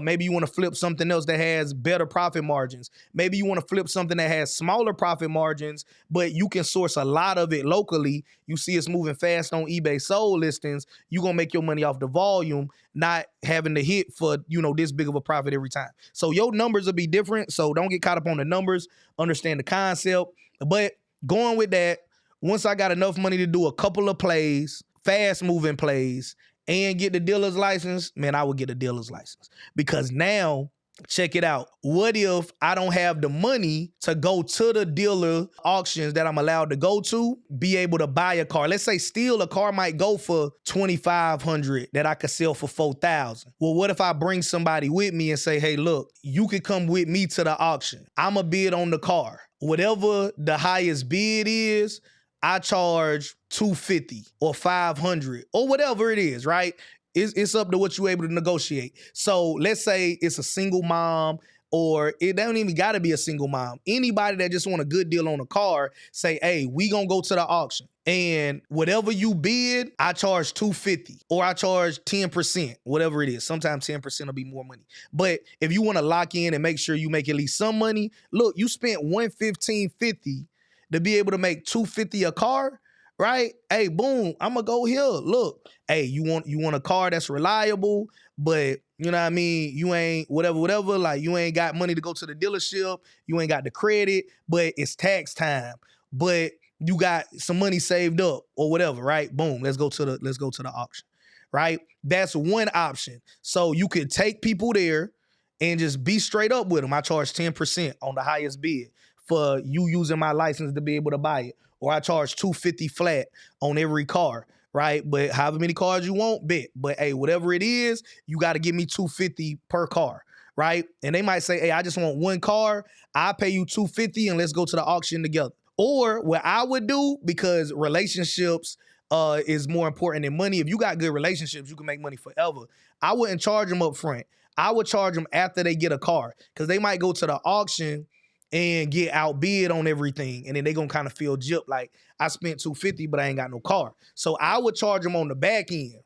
Maybe you want to flip something else that has better profit margins. Maybe you want to flip something that has smaller profit margins, but you can source a lot of it locally. You see it's moving fast on eBay sold listings. You're going to make your money off the volume, not having to hit for, this big of a profit every time. So your numbers will be different. So don't get caught up on the numbers. Understand the concept. But going with that, once I got enough money to do a couple of plays, fast moving plays, and get the dealer's license, man, I would get a dealer's license. Because now, check it out. What if I don't have the money to go to the dealer auctions that I'm allowed to go to, be able to buy a car? Let's say still a car might go for $2,500 that I could sell for $4,000. Well, what if I bring somebody with me and say, hey, look, you could come with me to the auction. I'm a bid on the car. Whatever the highest bid is, I charge $250 or $500 or whatever it is, right? It's up to what you're able to negotiate. So let's say it's a single mom, or it don't even got to be a single mom. Anybody that just want a good deal on a car, say, hey, we gonna go to the auction. And whatever you bid, I charge $250 or I charge 10%, whatever it is. Sometimes 10% will be more money. But if you want to lock in and make sure you make at least some money, look, you spent $115.50 to be able to make $250 a car, right? Hey, boom, I'm gonna go here. Look, hey, you want a car that's reliable, but you know what I mean? You ain't whatever, like you ain't got money to go to the dealership, you ain't got the credit, but it's tax time. But you got some money saved up or whatever, right? Boom, let's go to the auction, right? That's one option. So you could take people there and just be straight up with them. I charge 10% on the highest bid for you using my license to be able to buy it. Or I charge $250 flat on every car, right? But however many cars you want, bet. But hey, whatever it is, you got to give me $250 per car, right? And they might say, hey, I just want one car. I'll pay you $250 and let's go to the auction together. Or what I would do, because relationships is more important than money. If you got good relationships, you can make money forever. I wouldn't charge them up front. I would charge them after they get a car, because they might go to the auction and get outbid on everything, and then they gonna kind of feel gypped, like I spent $250, but I ain't got no car. So I would charge them on the back end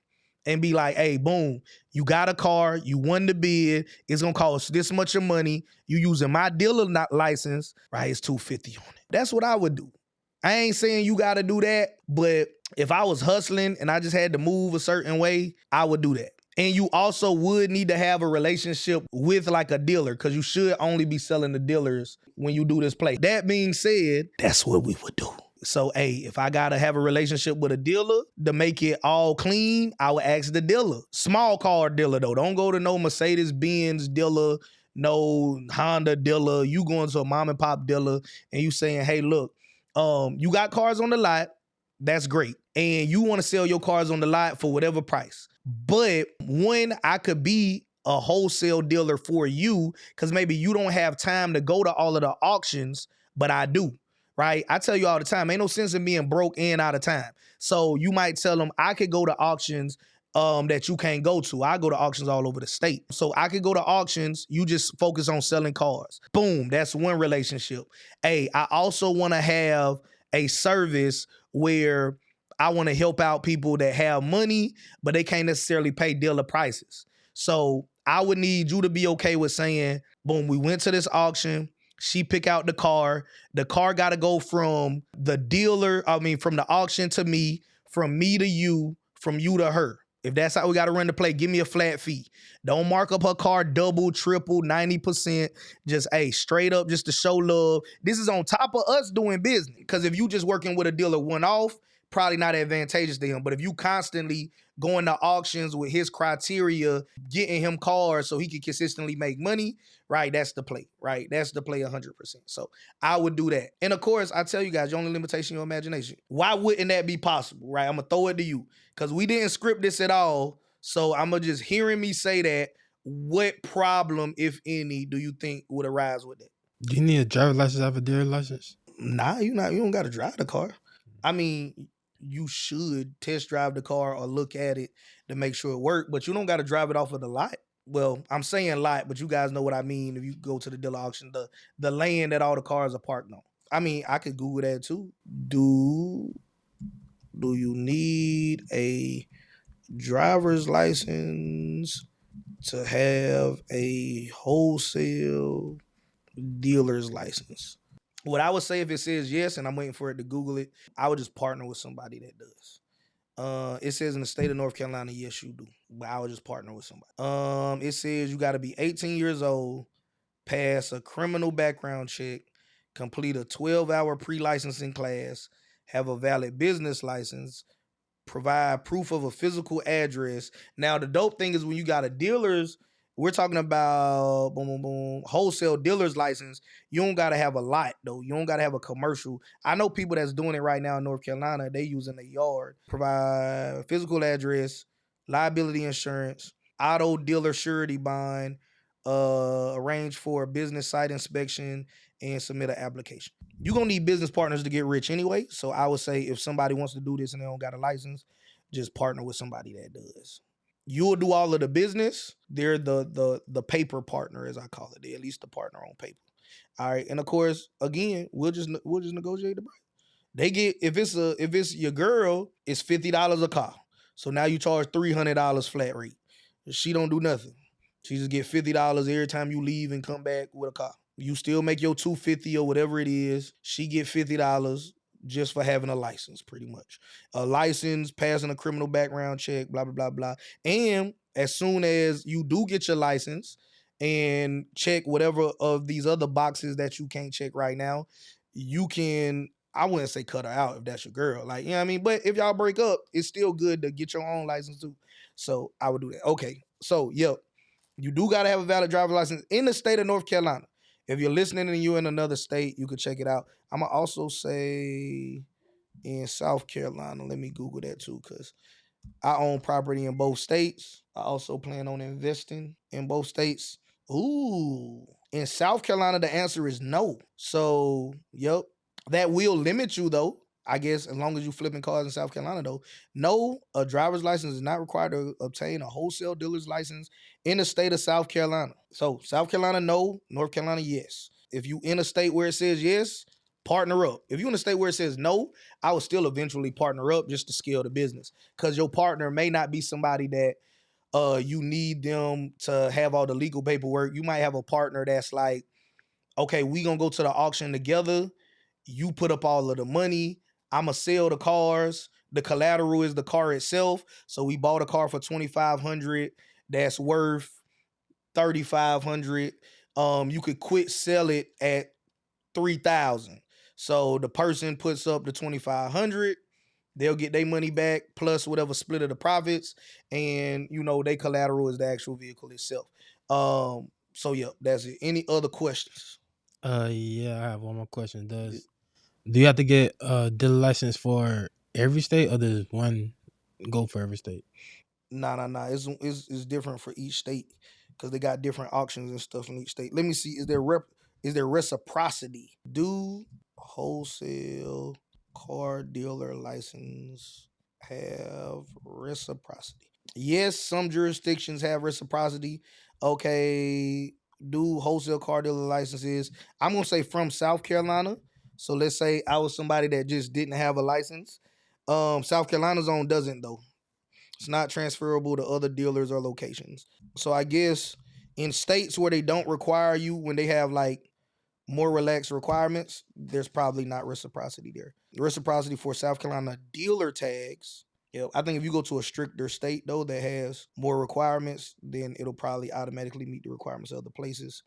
and be like, hey, boom, you got a car, you won the bid, it's gonna cost this much of money, you using my dealer license, right? It's $250 on it. That's what I would do. I ain't saying you gotta do that, but if I was hustling and I just had to move a certain way, I would do that. And you also would need to have a relationship with like a dealer, because you should only be selling to dealers when you do this play. That being said, that's what we would do. So, hey, if I got to have a relationship with a dealer to make it all clean, I would ask the dealer. Small car dealer, though. Don't go to no Mercedes-Benz dealer, no Honda dealer. You going to a mom and pop dealer and you saying, hey, look, you got cars on the lot. That's great. And you want to sell your cars on the lot for whatever price. But when I could be a wholesale dealer for you, because maybe you don't have time to go to all of the auctions, but I do, right? I tell you all the time, ain't no sense in being broke and out of time. So you might tell them, I could go to auctions that you can't go to. I go to auctions all over the state. So I could go to auctions. You just focus on selling cars. Boom. That's one relationship. Hey, I also want to have a service where I want to help out people that have money, but they can't necessarily pay dealer prices. So I would need you to be okay with saying, boom, we went to this auction. She pick out the car. The car got to go from the dealer, from the auction to me, from me to you, from you to her. If that's how we got to run the play, give me a flat fee. Don't mark up her car double, triple, 90%. Just, straight up just to show love. This is on top of us doing business. Because if you just working with a dealer one-off, probably not advantageous to him. But if you constantly going to auctions with his criteria, getting him cars so he can consistently make money, right, that's the play, right? That's the play 100%. So I would do that. And of course, I tell you guys, your only limitation, your imagination. Why wouldn't that be possible, right? I'm going to throw it to you because we didn't script this at all. So I'm going to just hearing me say that, what problem, if any, do you think would arise with that? Do you need a driver's license out of a dealer license? Nah, you don't got to drive the car. I mean, you should test drive the car or look at it to make sure it works, but you don't got to drive it off of the lot. Well, I'm saying lot, but you guys know what I mean. If you go to the dealer auction, the land that all the cars are parked on. I mean, I could Google that too. Do you need a driver's license to have a wholesale dealer's license? What I would say if it says yes, and I'm waiting for it to Google it, I would just partner with somebody that does. It says in the state of North Carolina, yes, you do. But I would just partner with somebody. It says you got to be 18 years old, pass a criminal background check, complete a 12-hour pre-licensing class, have a valid business license, provide proof of a physical address. Now, the dope thing is when you got a dealer's, we're talking about wholesale dealer's license, you don't got to have a lot, though. You don't got to have a commercial. I know people that's doing it right now in North Carolina. They using a yard. Provide physical address, liability insurance, auto dealer surety bond, arrange for a business site inspection, and submit an application. You're going to need business partners to get rich anyway. So I would say if somebody wants to do this and they don't got a license, just partner with somebody that does. You'll do all of the business. They're the paper partner, as I call it. They're at least the partner on paper. All right. And of course, again, we'll just negotiate the price. They get, if it's your girl, it's $50 a car. So now you charge $300 flat rate. She don't do nothing. She just get $50 every time you leave and come back with a car. You still make your $250 or whatever it is. She get $50 just for having a license, pretty much. A license, passing a criminal background check, blah, blah, blah, blah. And as soon as you do get your license and check whatever of these other boxes that you can't check right now, you can, I wouldn't say cut her out if that's your girl. Like, you know what I mean? But if y'all break up, it's still good to get your own license too. So I would do that. Okay. So, yep. You do got to have a valid driver's license in the state of North Carolina. If you're listening and you're in another state, you could check it out. I'm going to also say in South Carolina. Let me Google that too, because I own property in both states. I also plan on investing in both states. Ooh. In South Carolina, the answer is no. So, yep. That will limit you, though. I guess as long as you flipping cars in South Carolina, though. No, a driver's license is not required to obtain a wholesale dealer's license in the state of South Carolina. So South Carolina, no. North Carolina, yes. If you in a state where it says yes, partner up. If you in a state where it says no, I would still eventually partner up just to scale the business. Because your partner may not be somebody that you need them to have all the legal paperwork. You might have a partner that's like, okay, we gonna go to the auction together. You put up all of the money. I'ma sell the cars. The collateral is the car itself. So we bought a car for $2,500 that's worth $3,500. You could quit sell it at $3,000. So the person puts up the $2,500. They'll get their money back plus whatever split of the profits, and they collateral is the actual vehicle itself. So yeah, that's it. Any other questions? Yeah, I have one more question. Do you have to get a dealer license for every state, or does one go for every state? Nah. It's different for each state because they got different auctions and stuff in each state. Let me see. Is there reciprocity? Do wholesale car dealer license have reciprocity? Yes, some jurisdictions have reciprocity. Okay, do wholesale car dealer licenses? I'm gonna say from South Carolina. So let's say I was somebody that just didn't have a license. South Carolina's own doesn't though. It's not transferable to other dealers or locations. So I guess in states where they don't require you, when they have like more relaxed requirements, there's probably not reciprocity there. Reciprocity for South Carolina dealer tags. Yeah, I think if you go to a stricter state though that has more requirements, then it'll probably automatically meet the requirements of other places.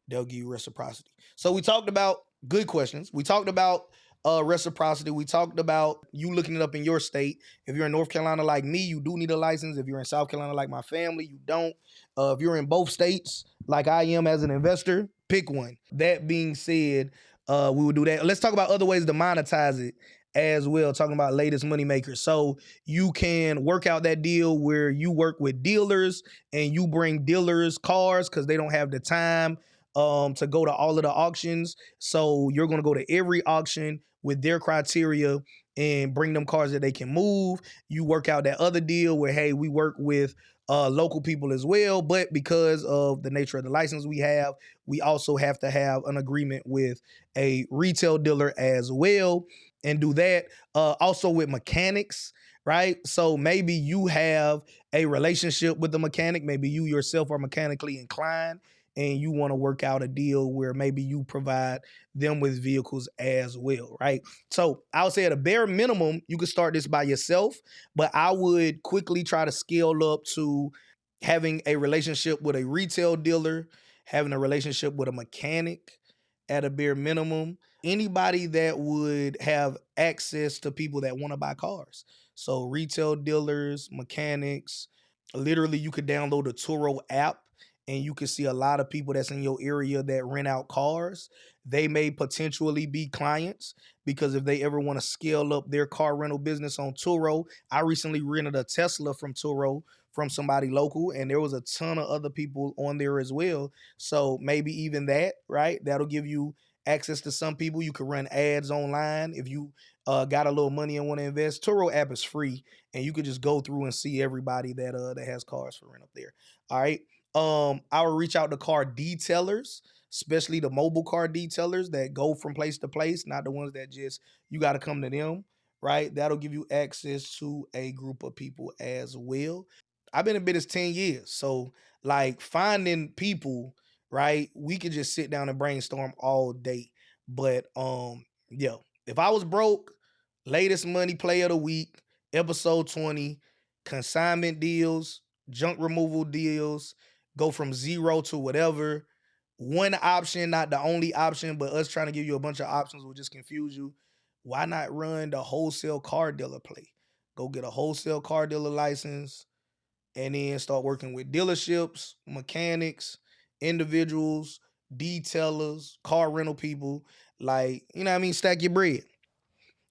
They'll give you reciprocity. So we talked about good questions. We talked about reciprocity. We talked about you looking it up in your state. If you're in North Carolina like me, you do need a license. If you're in South Carolina like my family, you don't. If you're in both states like I am as an investor, pick one. That being said, we will do that. Let's talk about other ways to monetize it as well, talking about latest money makers. So you can work out that deal where you work with dealers and you bring dealers cars because they don't have the time to go to all of the auctions. So you're going to go to every auction with their criteria and bring them cars that they can move. You work out that other deal where, hey, we work with local people as well, but because of the nature of the license we also have to have an agreement with a retail dealer as well and do that. Also with mechanics, right? So maybe you have a relationship with the mechanic. Maybe you yourself are mechanically inclined and you want to work out a deal where maybe you provide them with vehicles as well, right? So I would say at a bare minimum, you could start this by yourself, but I would quickly try to scale up to having a relationship with a retail dealer, having a relationship with a mechanic at a bare minimum. Anybody that would have access to people that want to buy cars. So retail dealers, mechanics, literally you could download the Turo app and you can see a lot of people that's in your area that rent out cars. They may potentially be clients because if they ever want to scale up their car rental business on Turo, I recently rented a Tesla from Turo from somebody local and there was a ton of other people on there as well. So maybe even that, right? That'll give you access to some people. You can run ads online if you got a little money and want to invest. Turo app is free and you could just go through and see everybody that has cars for rent up there. All right. I will reach out to car detailers, especially the mobile car detailers that go from place to place, not the ones that just you got to come to them, right? That'll give you access to a group of people as well. I've been in business 10 years. So like finding people, right? We could just sit down and brainstorm all day. But yeah, if I was broke, latest money play of the week, episode 20, consignment deals, junk removal deals, go from zero to whatever. One option, not the only option, but us trying to give you a bunch of options will just confuse you. Why not run the wholesale car dealer play? Go get a wholesale car dealer license and then start working with dealerships, mechanics, individuals, detailers, car rental people. Like, you know what I mean? Stack your bread.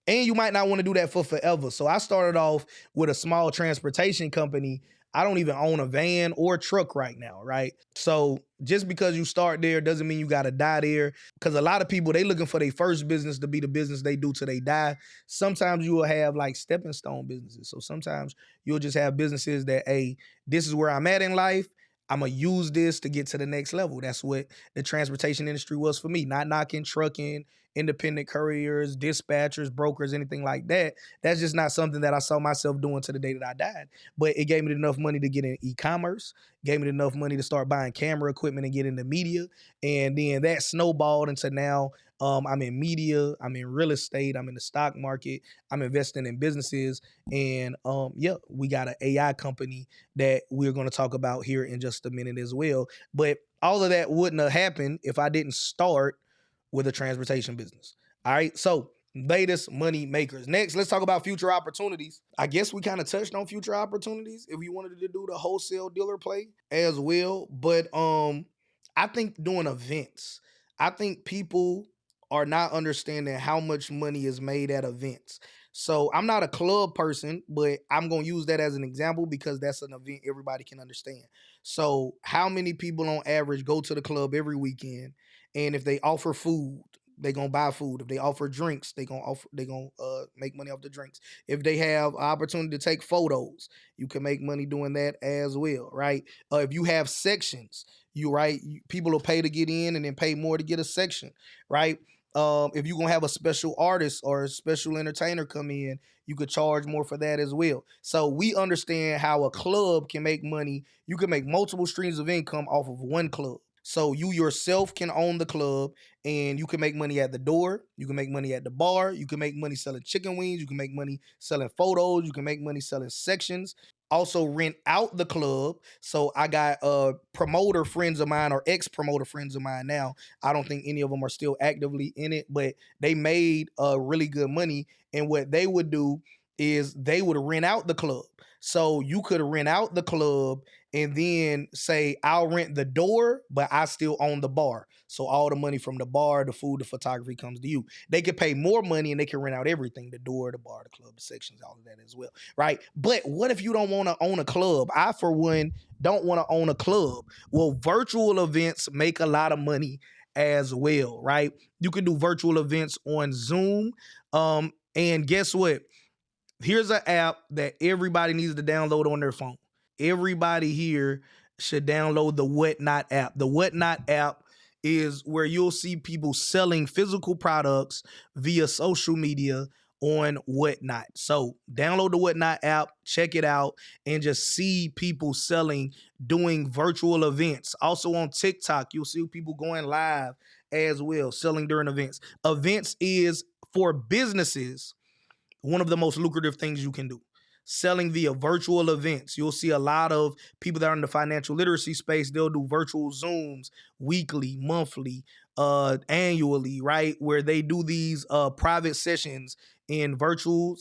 And you might not want to do that for forever. So I started off with a small transportation company. I don't even own a van or truck right now, right? So just because you start there doesn't mean you got to die there. Because a lot of people, they looking for their first business to be the business they do till they die. Sometimes you will have like stepping stone businesses. So sometimes you'll just have businesses that, hey, this is where I'm at in life. I'm going to use this to get to the next level. That's what the transportation industry was for me. Not knocking trucking, independent couriers, dispatchers, brokers, anything like that. That's just not something that I saw myself doing to the day that I died. But it gave me enough money to get in e-commerce, gave me enough money to start buying camera equipment and get into media. And then that snowballed into now I'm in media, I'm in real estate, I'm in the stock market, I'm investing in businesses. And yeah, we got an AI company that we're going to talk about here in just a minute as well. But all of that wouldn't have happened if I didn't start with a transportation business. All right. So latest money makers. Next, let's talk about future opportunities. I guess we kind of touched on future opportunities if you wanted to do the wholesale dealer play as well. But I think doing events. I think people are not understanding how much money is made at events. So I'm not a club person, but I'm gonna use that as an example because that's an event everybody can understand. So how many people on average go to the club every weekend, and if they offer food, they gonna buy food. If they offer drinks, they gonna make money off the drinks. If they have opportunity to take photos, you can make money doing that as well, right? If you have sections, people will pay to get in and then pay more to get a section, right? If you're gonna have a special artist or a special entertainer come in, you could charge more for that as well. So we understand how a club can make money. You can make multiple streams of income off of one club. So you yourself can own the club and you can make money at the door. You can make money at the bar. You can make money selling chicken wings. You can make money selling photos. You can make money selling sections. Also rent out the club. So I got promoter friends of mine or ex-promoter friends of mine now. I don't think any of them are still actively in it, but they made really good money. And what they would do is they would rent out the club. So you could rent out the club and then say, I'll rent the door, but I still own the bar. So all the money from the bar, the food, the photography comes to you. They could pay more money and they can rent out everything, the door, the bar, the club, the sections, all of that as well, right? But what if you don't want to own a club? I, for one, don't want to own a club. Well, virtual events make a lot of money as well, right? You can do virtual events on Zoom. And guess what? Here's an app that everybody needs to download on their phone. Everybody here should download the Whatnot app. The Whatnot app is where you'll see people selling physical products via social media on Whatnot. So download the Whatnot app, check it out, and just see people selling, doing virtual events. Also on TikTok, you'll see people going live as well, selling during events. Events is for businesses one of the most lucrative things you can do. Selling via virtual events. You'll see a lot of people that are in the financial literacy space. They'll do virtual Zooms weekly, monthly, annually, right? Where they do these private sessions in virtual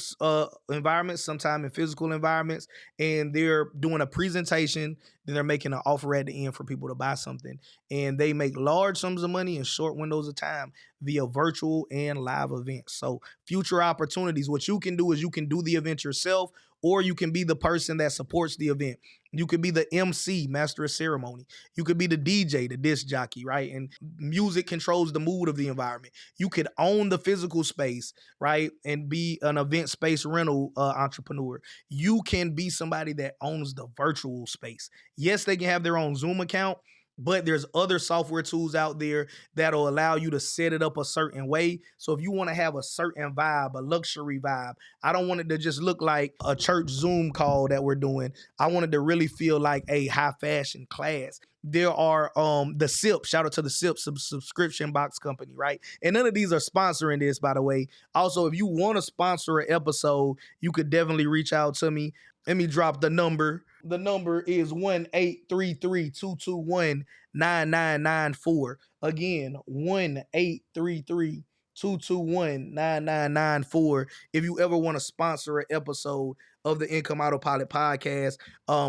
environments, sometimes in physical environments, and they're doing a presentation, then they're making an offer at the end for people to buy something. And they make large sums of money in short windows of time via virtual and live events. So future opportunities, what you can do is you can do the event yourself, or you can be the person that supports the event. You could be the MC, master of ceremony. You could be the DJ, the disc jockey, right? And music controls the mood of the environment. You could own the physical space, right? And be an event space rental entrepreneur. You can be somebody that owns the virtual space. Yes, they can have their own Zoom account, but there's other software tools out there that'll allow you to set it up a certain way. So if you want to have a certain vibe, a luxury vibe, I don't want it to just look like a church Zoom call that we're doing. I want it to really feel like a high fashion class. There are the SIP, shout out to the SIP subscription box company, right? And none of these are sponsoring this, by the way. Also, if you want to sponsor an episode, you could definitely reach out to me. Let me drop the number. The number is 1-833-221-9994. Again, 1-833-221-9994. If you ever want to sponsor an episode of the Income Autopilot podcast,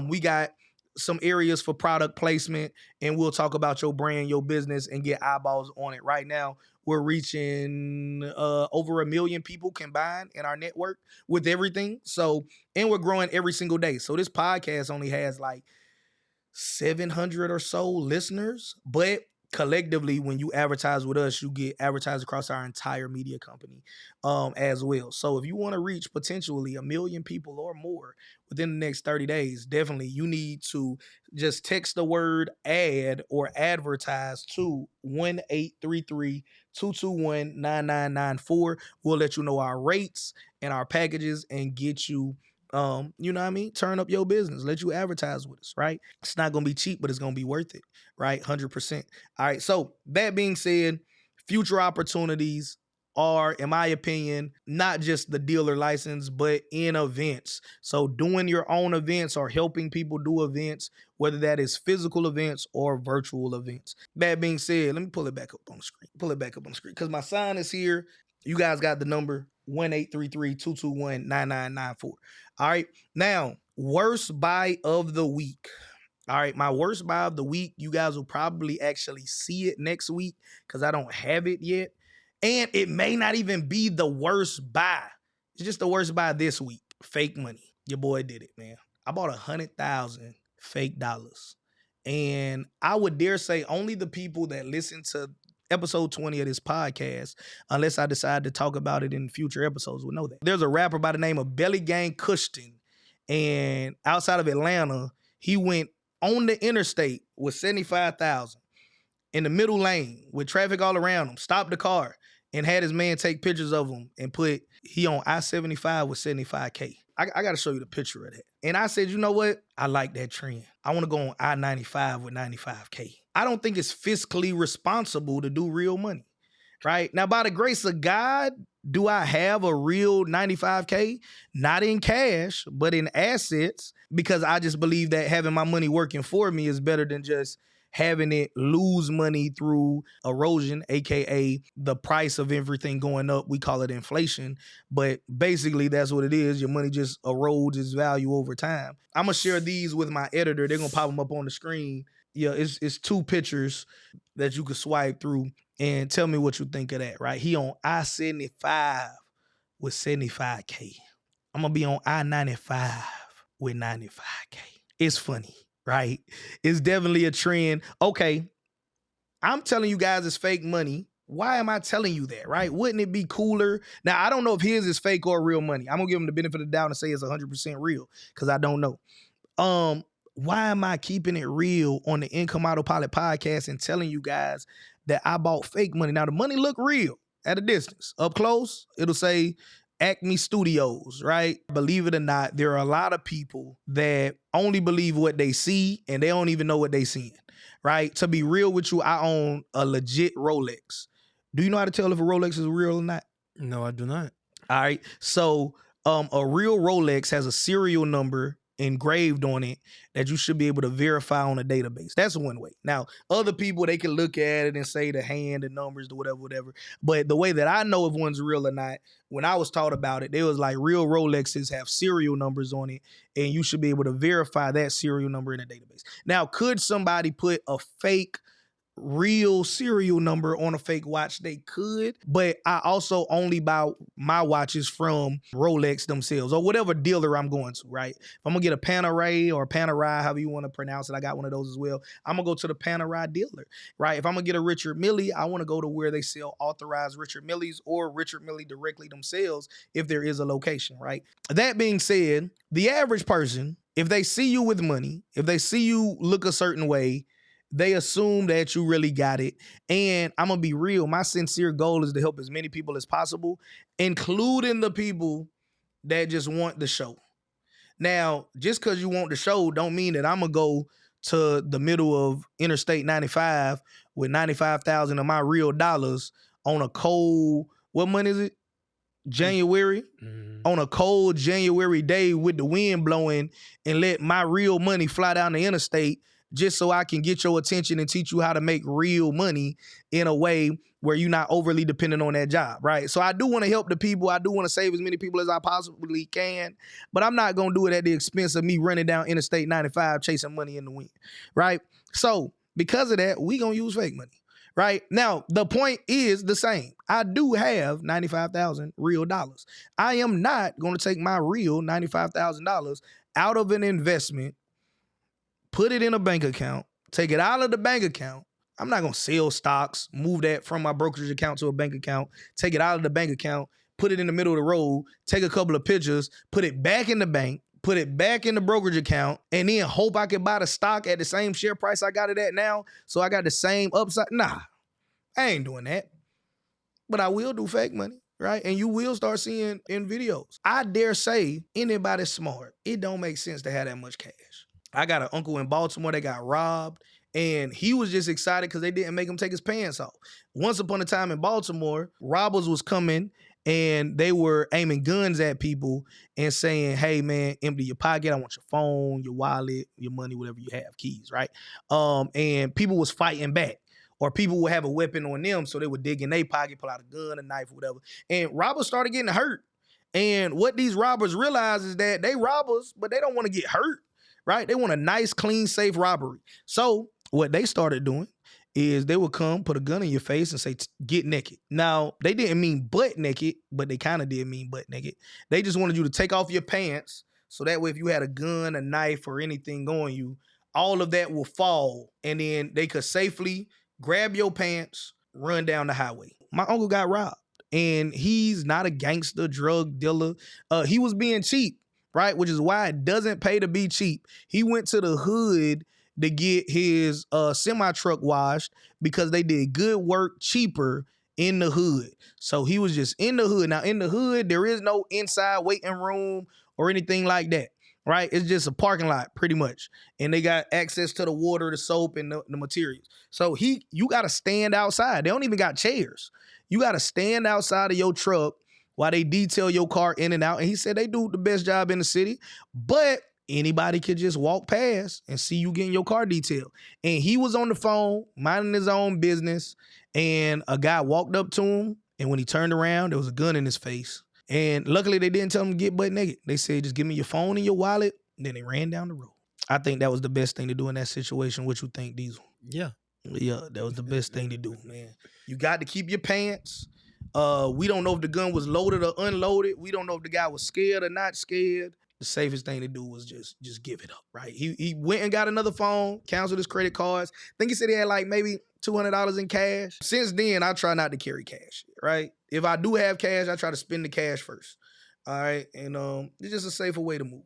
we got some areas for product placement, and we'll talk about your brand, your business, and get eyeballs on it. Right now, we're reaching over 1 million people combined in our network with everything. So, and we're growing every single day. So this podcast only has like 700 or so listeners, but collectively, when you advertise with us, you get advertised across our entire media company as well. So if you want to reach potentially 1 million people or more within the next 30 days, definitely you need to just text the word ad or advertise to 1-833-221-9994. We'll let you know our rates and our packages and get you you know what I mean? Turn up your business. Let you advertise with us, right? It's not going to be cheap, but it's going to be worth it, right? 100%. All right. So that being said, future opportunities are, in my opinion, not just the dealer license, but in events. So doing your own events or helping people do events, whether that is physical events or virtual events. That being said, let me pull it back up on the screen. Pull it back up on the screen because my sign is here. You guys got the number 1-833-221-9994. All right. Now, worst buy of the week. All right, my worst buy of the week, you guys will probably actually see it next week because I don't have it yet. And it may not even be the worst buy. It's just the worst buy this week. Fake money. Your boy did it, man. I bought 100,000 fake dollars. And I would dare say only the people that listen to episode 20 of this podcast, unless I decide to talk about it in future episodes, will know that. There's a rapper by the name of Belly Gang Cushton. And outside of Atlanta, he went on the interstate with 75,000 in the middle lane with traffic all around him, stopped the car and had his man take pictures of him and put he on I-75 with 75K. I got to show you the picture of that. And I said, you know what? I like that trend. I want to go on I-95 with 95K. I don't think it's fiscally responsible to do real money, right? Now, by the grace of God, do I have a real 95K? Not in cash, but in assets, because I just believe that having my money working for me is better than just having it lose money through erosion, aka the price of everything going up. We call it inflation, but basically that's what it is. Your money just erodes its value over time. I'm gonna share these with my editor. They're gonna pop them up on the screen. Yeah, it's 2 pictures that you can swipe through and tell me what you think of that, right? He on I-75 with 75K. I'm gonna be on I-95 with 95K. It's funny, right? It's definitely a trend. Okay, I'm telling you guys it's fake money. Why am I telling you that, right? Wouldn't it be cooler? Now, I don't know if his is fake or real money. I'm going to give him the benefit of the doubt and say it's 100% real because I don't know. Why am I keeping it real on the Income Autopilot podcast and telling you guys that I bought fake money? Now, the money look real at a distance. Up close, it'll say Acme Studios, right? Believe it or not, there are a lot of people that only believe what they see and they don't even know what they seeing, right? To be real with you, I own a legit Rolex. Do you know how to tell if a Rolex is real or not? No, I do not. All right. So a real Rolex has a serial number engraved on it that you should be able to verify on a database. That's one way. Now, other people, they can look at it and say the hand, the numbers, the whatever. But the way that I know if one's real or not, when I was taught about it, there was like real Rolexes have serial numbers on it, and you should be able to verify that serial number in a database. Now, could somebody put a fake real serial number on a fake watch? They could, but I also only buy my watches from Rolex themselves or whatever dealer I'm going to, right? If I'm gonna get a Panerai or Panerai, however you want to pronounce it, I got one of those as well. I'm gonna go to the Panerai dealer, right? If I'm gonna get a Richard Mille, I want to go to where they sell authorized Richard Milles or Richard Mille directly themselves if there is a location, right? That being said, the average person, if they see you with money, if they see you look a certain way, they assume that you really got it. And I'm going to be real. My sincere goal is to help as many people as possible, including the people that just want the show. Now, just because you want the show don't mean that I'm going to go to the middle of Interstate 95 with 95,000 of my real dollars on a cold, what month is it? January, on a cold January day with the wind blowing and let my real money fly down the interstate just so I can get your attention and teach you how to make real money in a way where you're not overly dependent on that job, right? So I do want to help the people. I do want to save as many people as I possibly can, but I'm not going to do it at the expense of me running down Interstate 95 chasing money in the wind, right? So because of that, we going to use fake money, right? Now, the point is the same. I do have 95,000 real dollars. I am not going to take my real $95,000 out of an investment, put it in a bank account, take it out of the bank account. I'm not going to sell stocks, move that from my brokerage account to a bank account, take it out of the bank account, put it in the middle of the road, take a couple of pictures, put it back in the bank, put it back in the brokerage account, and then hope I can buy the stock at the same share price I got it at now so I got the same upside. Nah, I ain't doing that. But I will do fake money, right? And you will start seeing in videos. I dare say anybody smart, it don't make sense to have that much cash. I got an uncle in Baltimore that got robbed, and he was just excited because they didn't make him take his pants off. Once upon a time in Baltimore, robbers was coming and they were aiming guns at people and saying, hey, man, empty your pocket. I want your phone, your wallet, your money, whatever you have, keys, right? And people was fighting back. Or people would have a weapon on them, so they would dig in their pocket, pull out a gun, a knife, whatever. And robbers started getting hurt. And what these robbers realize is that they robbers, but they don't want to get hurt. right? They want a nice, clean, safe robbery. So what they started doing is they would come, put a gun in your face and say, get naked. Now, they didn't mean butt naked, but they kind of did mean butt naked. They just wanted you to take off your pants, so that way if you had a gun, a knife, or anything on you, all of that will fall, and then they could safely grab your pants, run down the highway. My uncle got robbed, and he's not a gangster, drug dealer. He was being cheap, right? Which is why it doesn't pay to be cheap. He went to the hood to get his semi-truck washed because they did good work cheaper in the hood. So he was just in the hood. Now, in the hood, there is no inside waiting room or anything like that, right? It's just a parking lot, pretty much. And they got access to the water, the soap, and the materials. So you got to stand outside. They don't even got chairs. You got to stand outside of your truck while they detail your car in and out. And he said they do the best job in the city, but anybody could just walk past and see you getting your car detailed. And he was on the phone, minding his own business, and a guy walked up to him, and when he turned around, there was a gun in his face. And luckily, they didn't tell him to get butt naked. They said, just give me your phone and your wallet, and then they ran down the road. I think that was the best thing to do in that situation. What you think, Diesel? Yeah. Yeah, that was the best thing to do, man. You got to keep your pants. We don't know if the gun was loaded or unloaded. We don't know if the guy was scared or not scared. The safest thing to do was just give it up, right? He went and got another phone, canceled his credit cards. I think he said he had like maybe $200 in cash. Since then, I try not to carry cash, right? If I do have cash, I try to spend the cash first, all right? And it's just a safer way to move.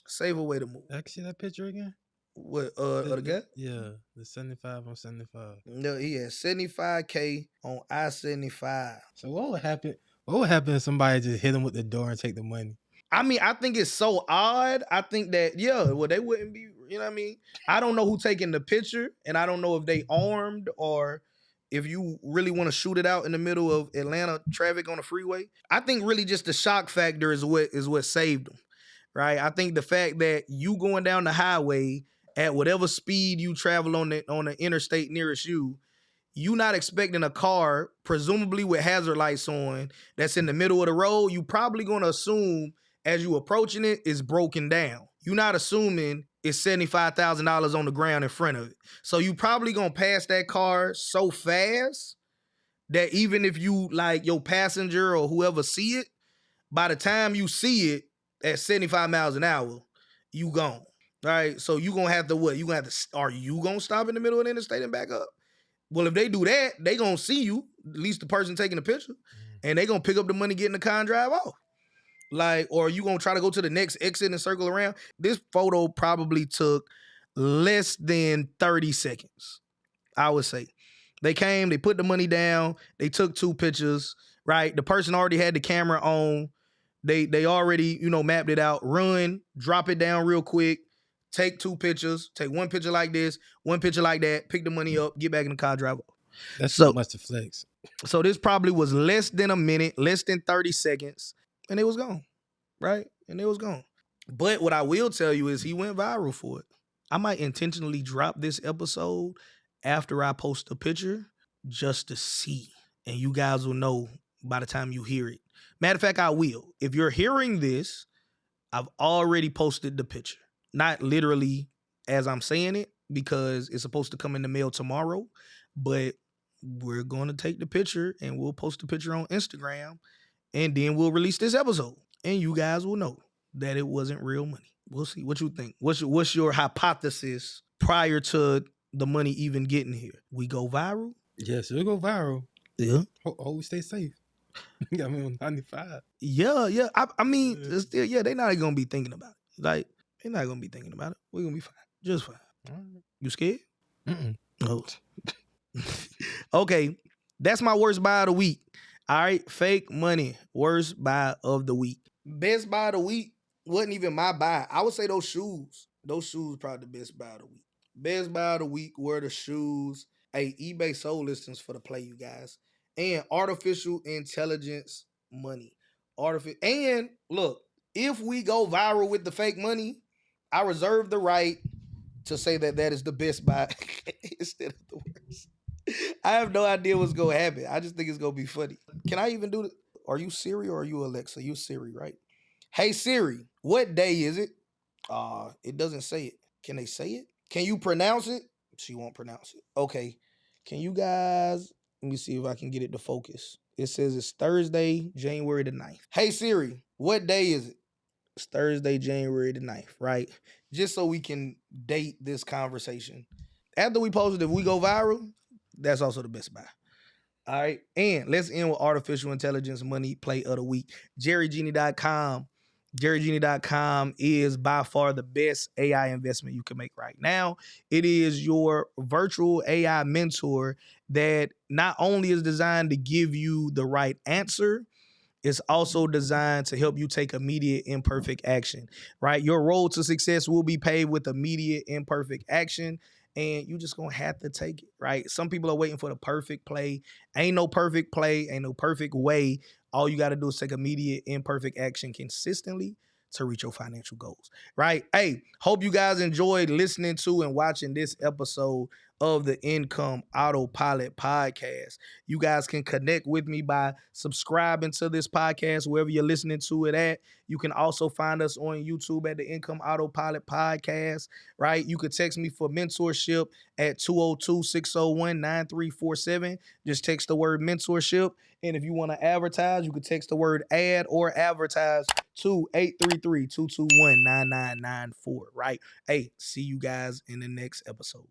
Safer way to move. I can see that picture again. What, of the guy? Yeah, the 75 on 75. No, he had 75K on I-75. So what would happen? What would happen if somebody just hit him with the door and take the money? I mean, I think it's so odd. I think that, yeah, well, they wouldn't be, you know what I mean? I don't know who taking the picture, and I don't know if they armed or if you really want to shoot it out in the middle of Atlanta traffic on the freeway. I think really just the shock factor is what saved them, right? I think the fact that you going down the highway at whatever speed you travel on the interstate nearest you, you not expecting a car, presumably with hazard lights on, that's in the middle of the road. You probably going to assume as you approaching it, it's broken down. You're not assuming it's $75,000 on the ground in front of it. So you probably gonna pass that car so fast that even if you, like, your passenger or whoever see it, by the time you see it at 75 miles an hour, you gone, right? So you gonna have to what? You gonna have to, are you gonna stop in the middle of the interstate and back up? Well, if they do that, they gonna see you, at least the person taking the picture, and they gonna pick up the money, get in the car and drive off. Like, or you gonna try to go to the next exit and circle around? This photo probably took less than 30 seconds, I would say. They came, they put the money down, they took 2 pictures, right? The person already had the camera on. They already, mapped it out. Run, drop it down real quick, take 2 pictures, take 1 picture like this, 1 picture like that, pick the money up, get back in the car, drive off. That's so much to flex. So this probably was less than a minute, less than 30 seconds. And it was gone, right? And it was gone. But what I will tell you is he went viral for it. I might intentionally drop this episode after I post a picture just to see. And you guys will know by the time you hear it. Matter of fact, I will. If you're hearing this, I've already posted the picture. Not literally as I'm saying it, because it's supposed to come in the mail tomorrow. But we're going to take the picture and we'll post the picture on Instagram. And then we'll release this episode, and you guys will know that it wasn't real money. We'll see. What you think? What's your hypothesis prior to the money even getting here? We go viral? Yes, we'll go viral. Yeah. We stay safe. Got me on 95. Yeah. I mean, still, yeah, they're not gonna be thinking about it. Like, they're not gonna be thinking about it. We're gonna be fine. Just fine. Right. You scared? No. Okay, that's my worst buy of the week. All right, fake money, worst buy of the week. Best buy of the week wasn't even my buy. I would say those shoes. Those shoes probably the best buy of the week. Best buy of the week were the shoes. Hey, eBay sold listings for the play, you guys. And artificial intelligence money. And look, if we go viral with the fake money, I reserve the right to say that is the best buy instead of the worst. I have no idea what's going to happen. I just think it's going to be funny. Can I even do this? Are you Siri or are you Alexa? You Siri, right? Hey, Siri, what day is it? It doesn't say it. Can they say it? Can you pronounce it? She won't pronounce it. Okay. Can you guys, let me see if I can get it to focus. It says it's Thursday, January the 9th. Hey Siri, what day is it? It's Thursday, January the 9th, right? Just so we can date this conversation. After we post it, if we go viral, that's also the best buy. All right. And let's end with artificial intelligence money play of the week. JerryGenie.com. JerryGenie.com is by far the best AI investment you can make right now. It is your virtual AI mentor that not only is designed to give you the right answer, it's also designed to help you take immediate imperfect action, right? Your road to success will be paved with immediate imperfect action, and you just gonna have to take it, right? Some people are waiting for the perfect play. Ain't no perfect play, ain't no perfect way. All you gotta do is take immediate imperfect action consistently to reach your financial goals, right? Hey, hope you guys enjoyed listening to and watching this episode of the Income Autopilot podcast. You guys can connect with me by subscribing to this podcast wherever you're listening to it at. You can also find us on YouTube at the Income Autopilot podcast, right? You could text me for mentorship at 202-601-9347. Just text the word mentorship. And if you want to advertise, you can text the word ad or advertise to 833-221-9994, right? Hey, see you guys in the next episode.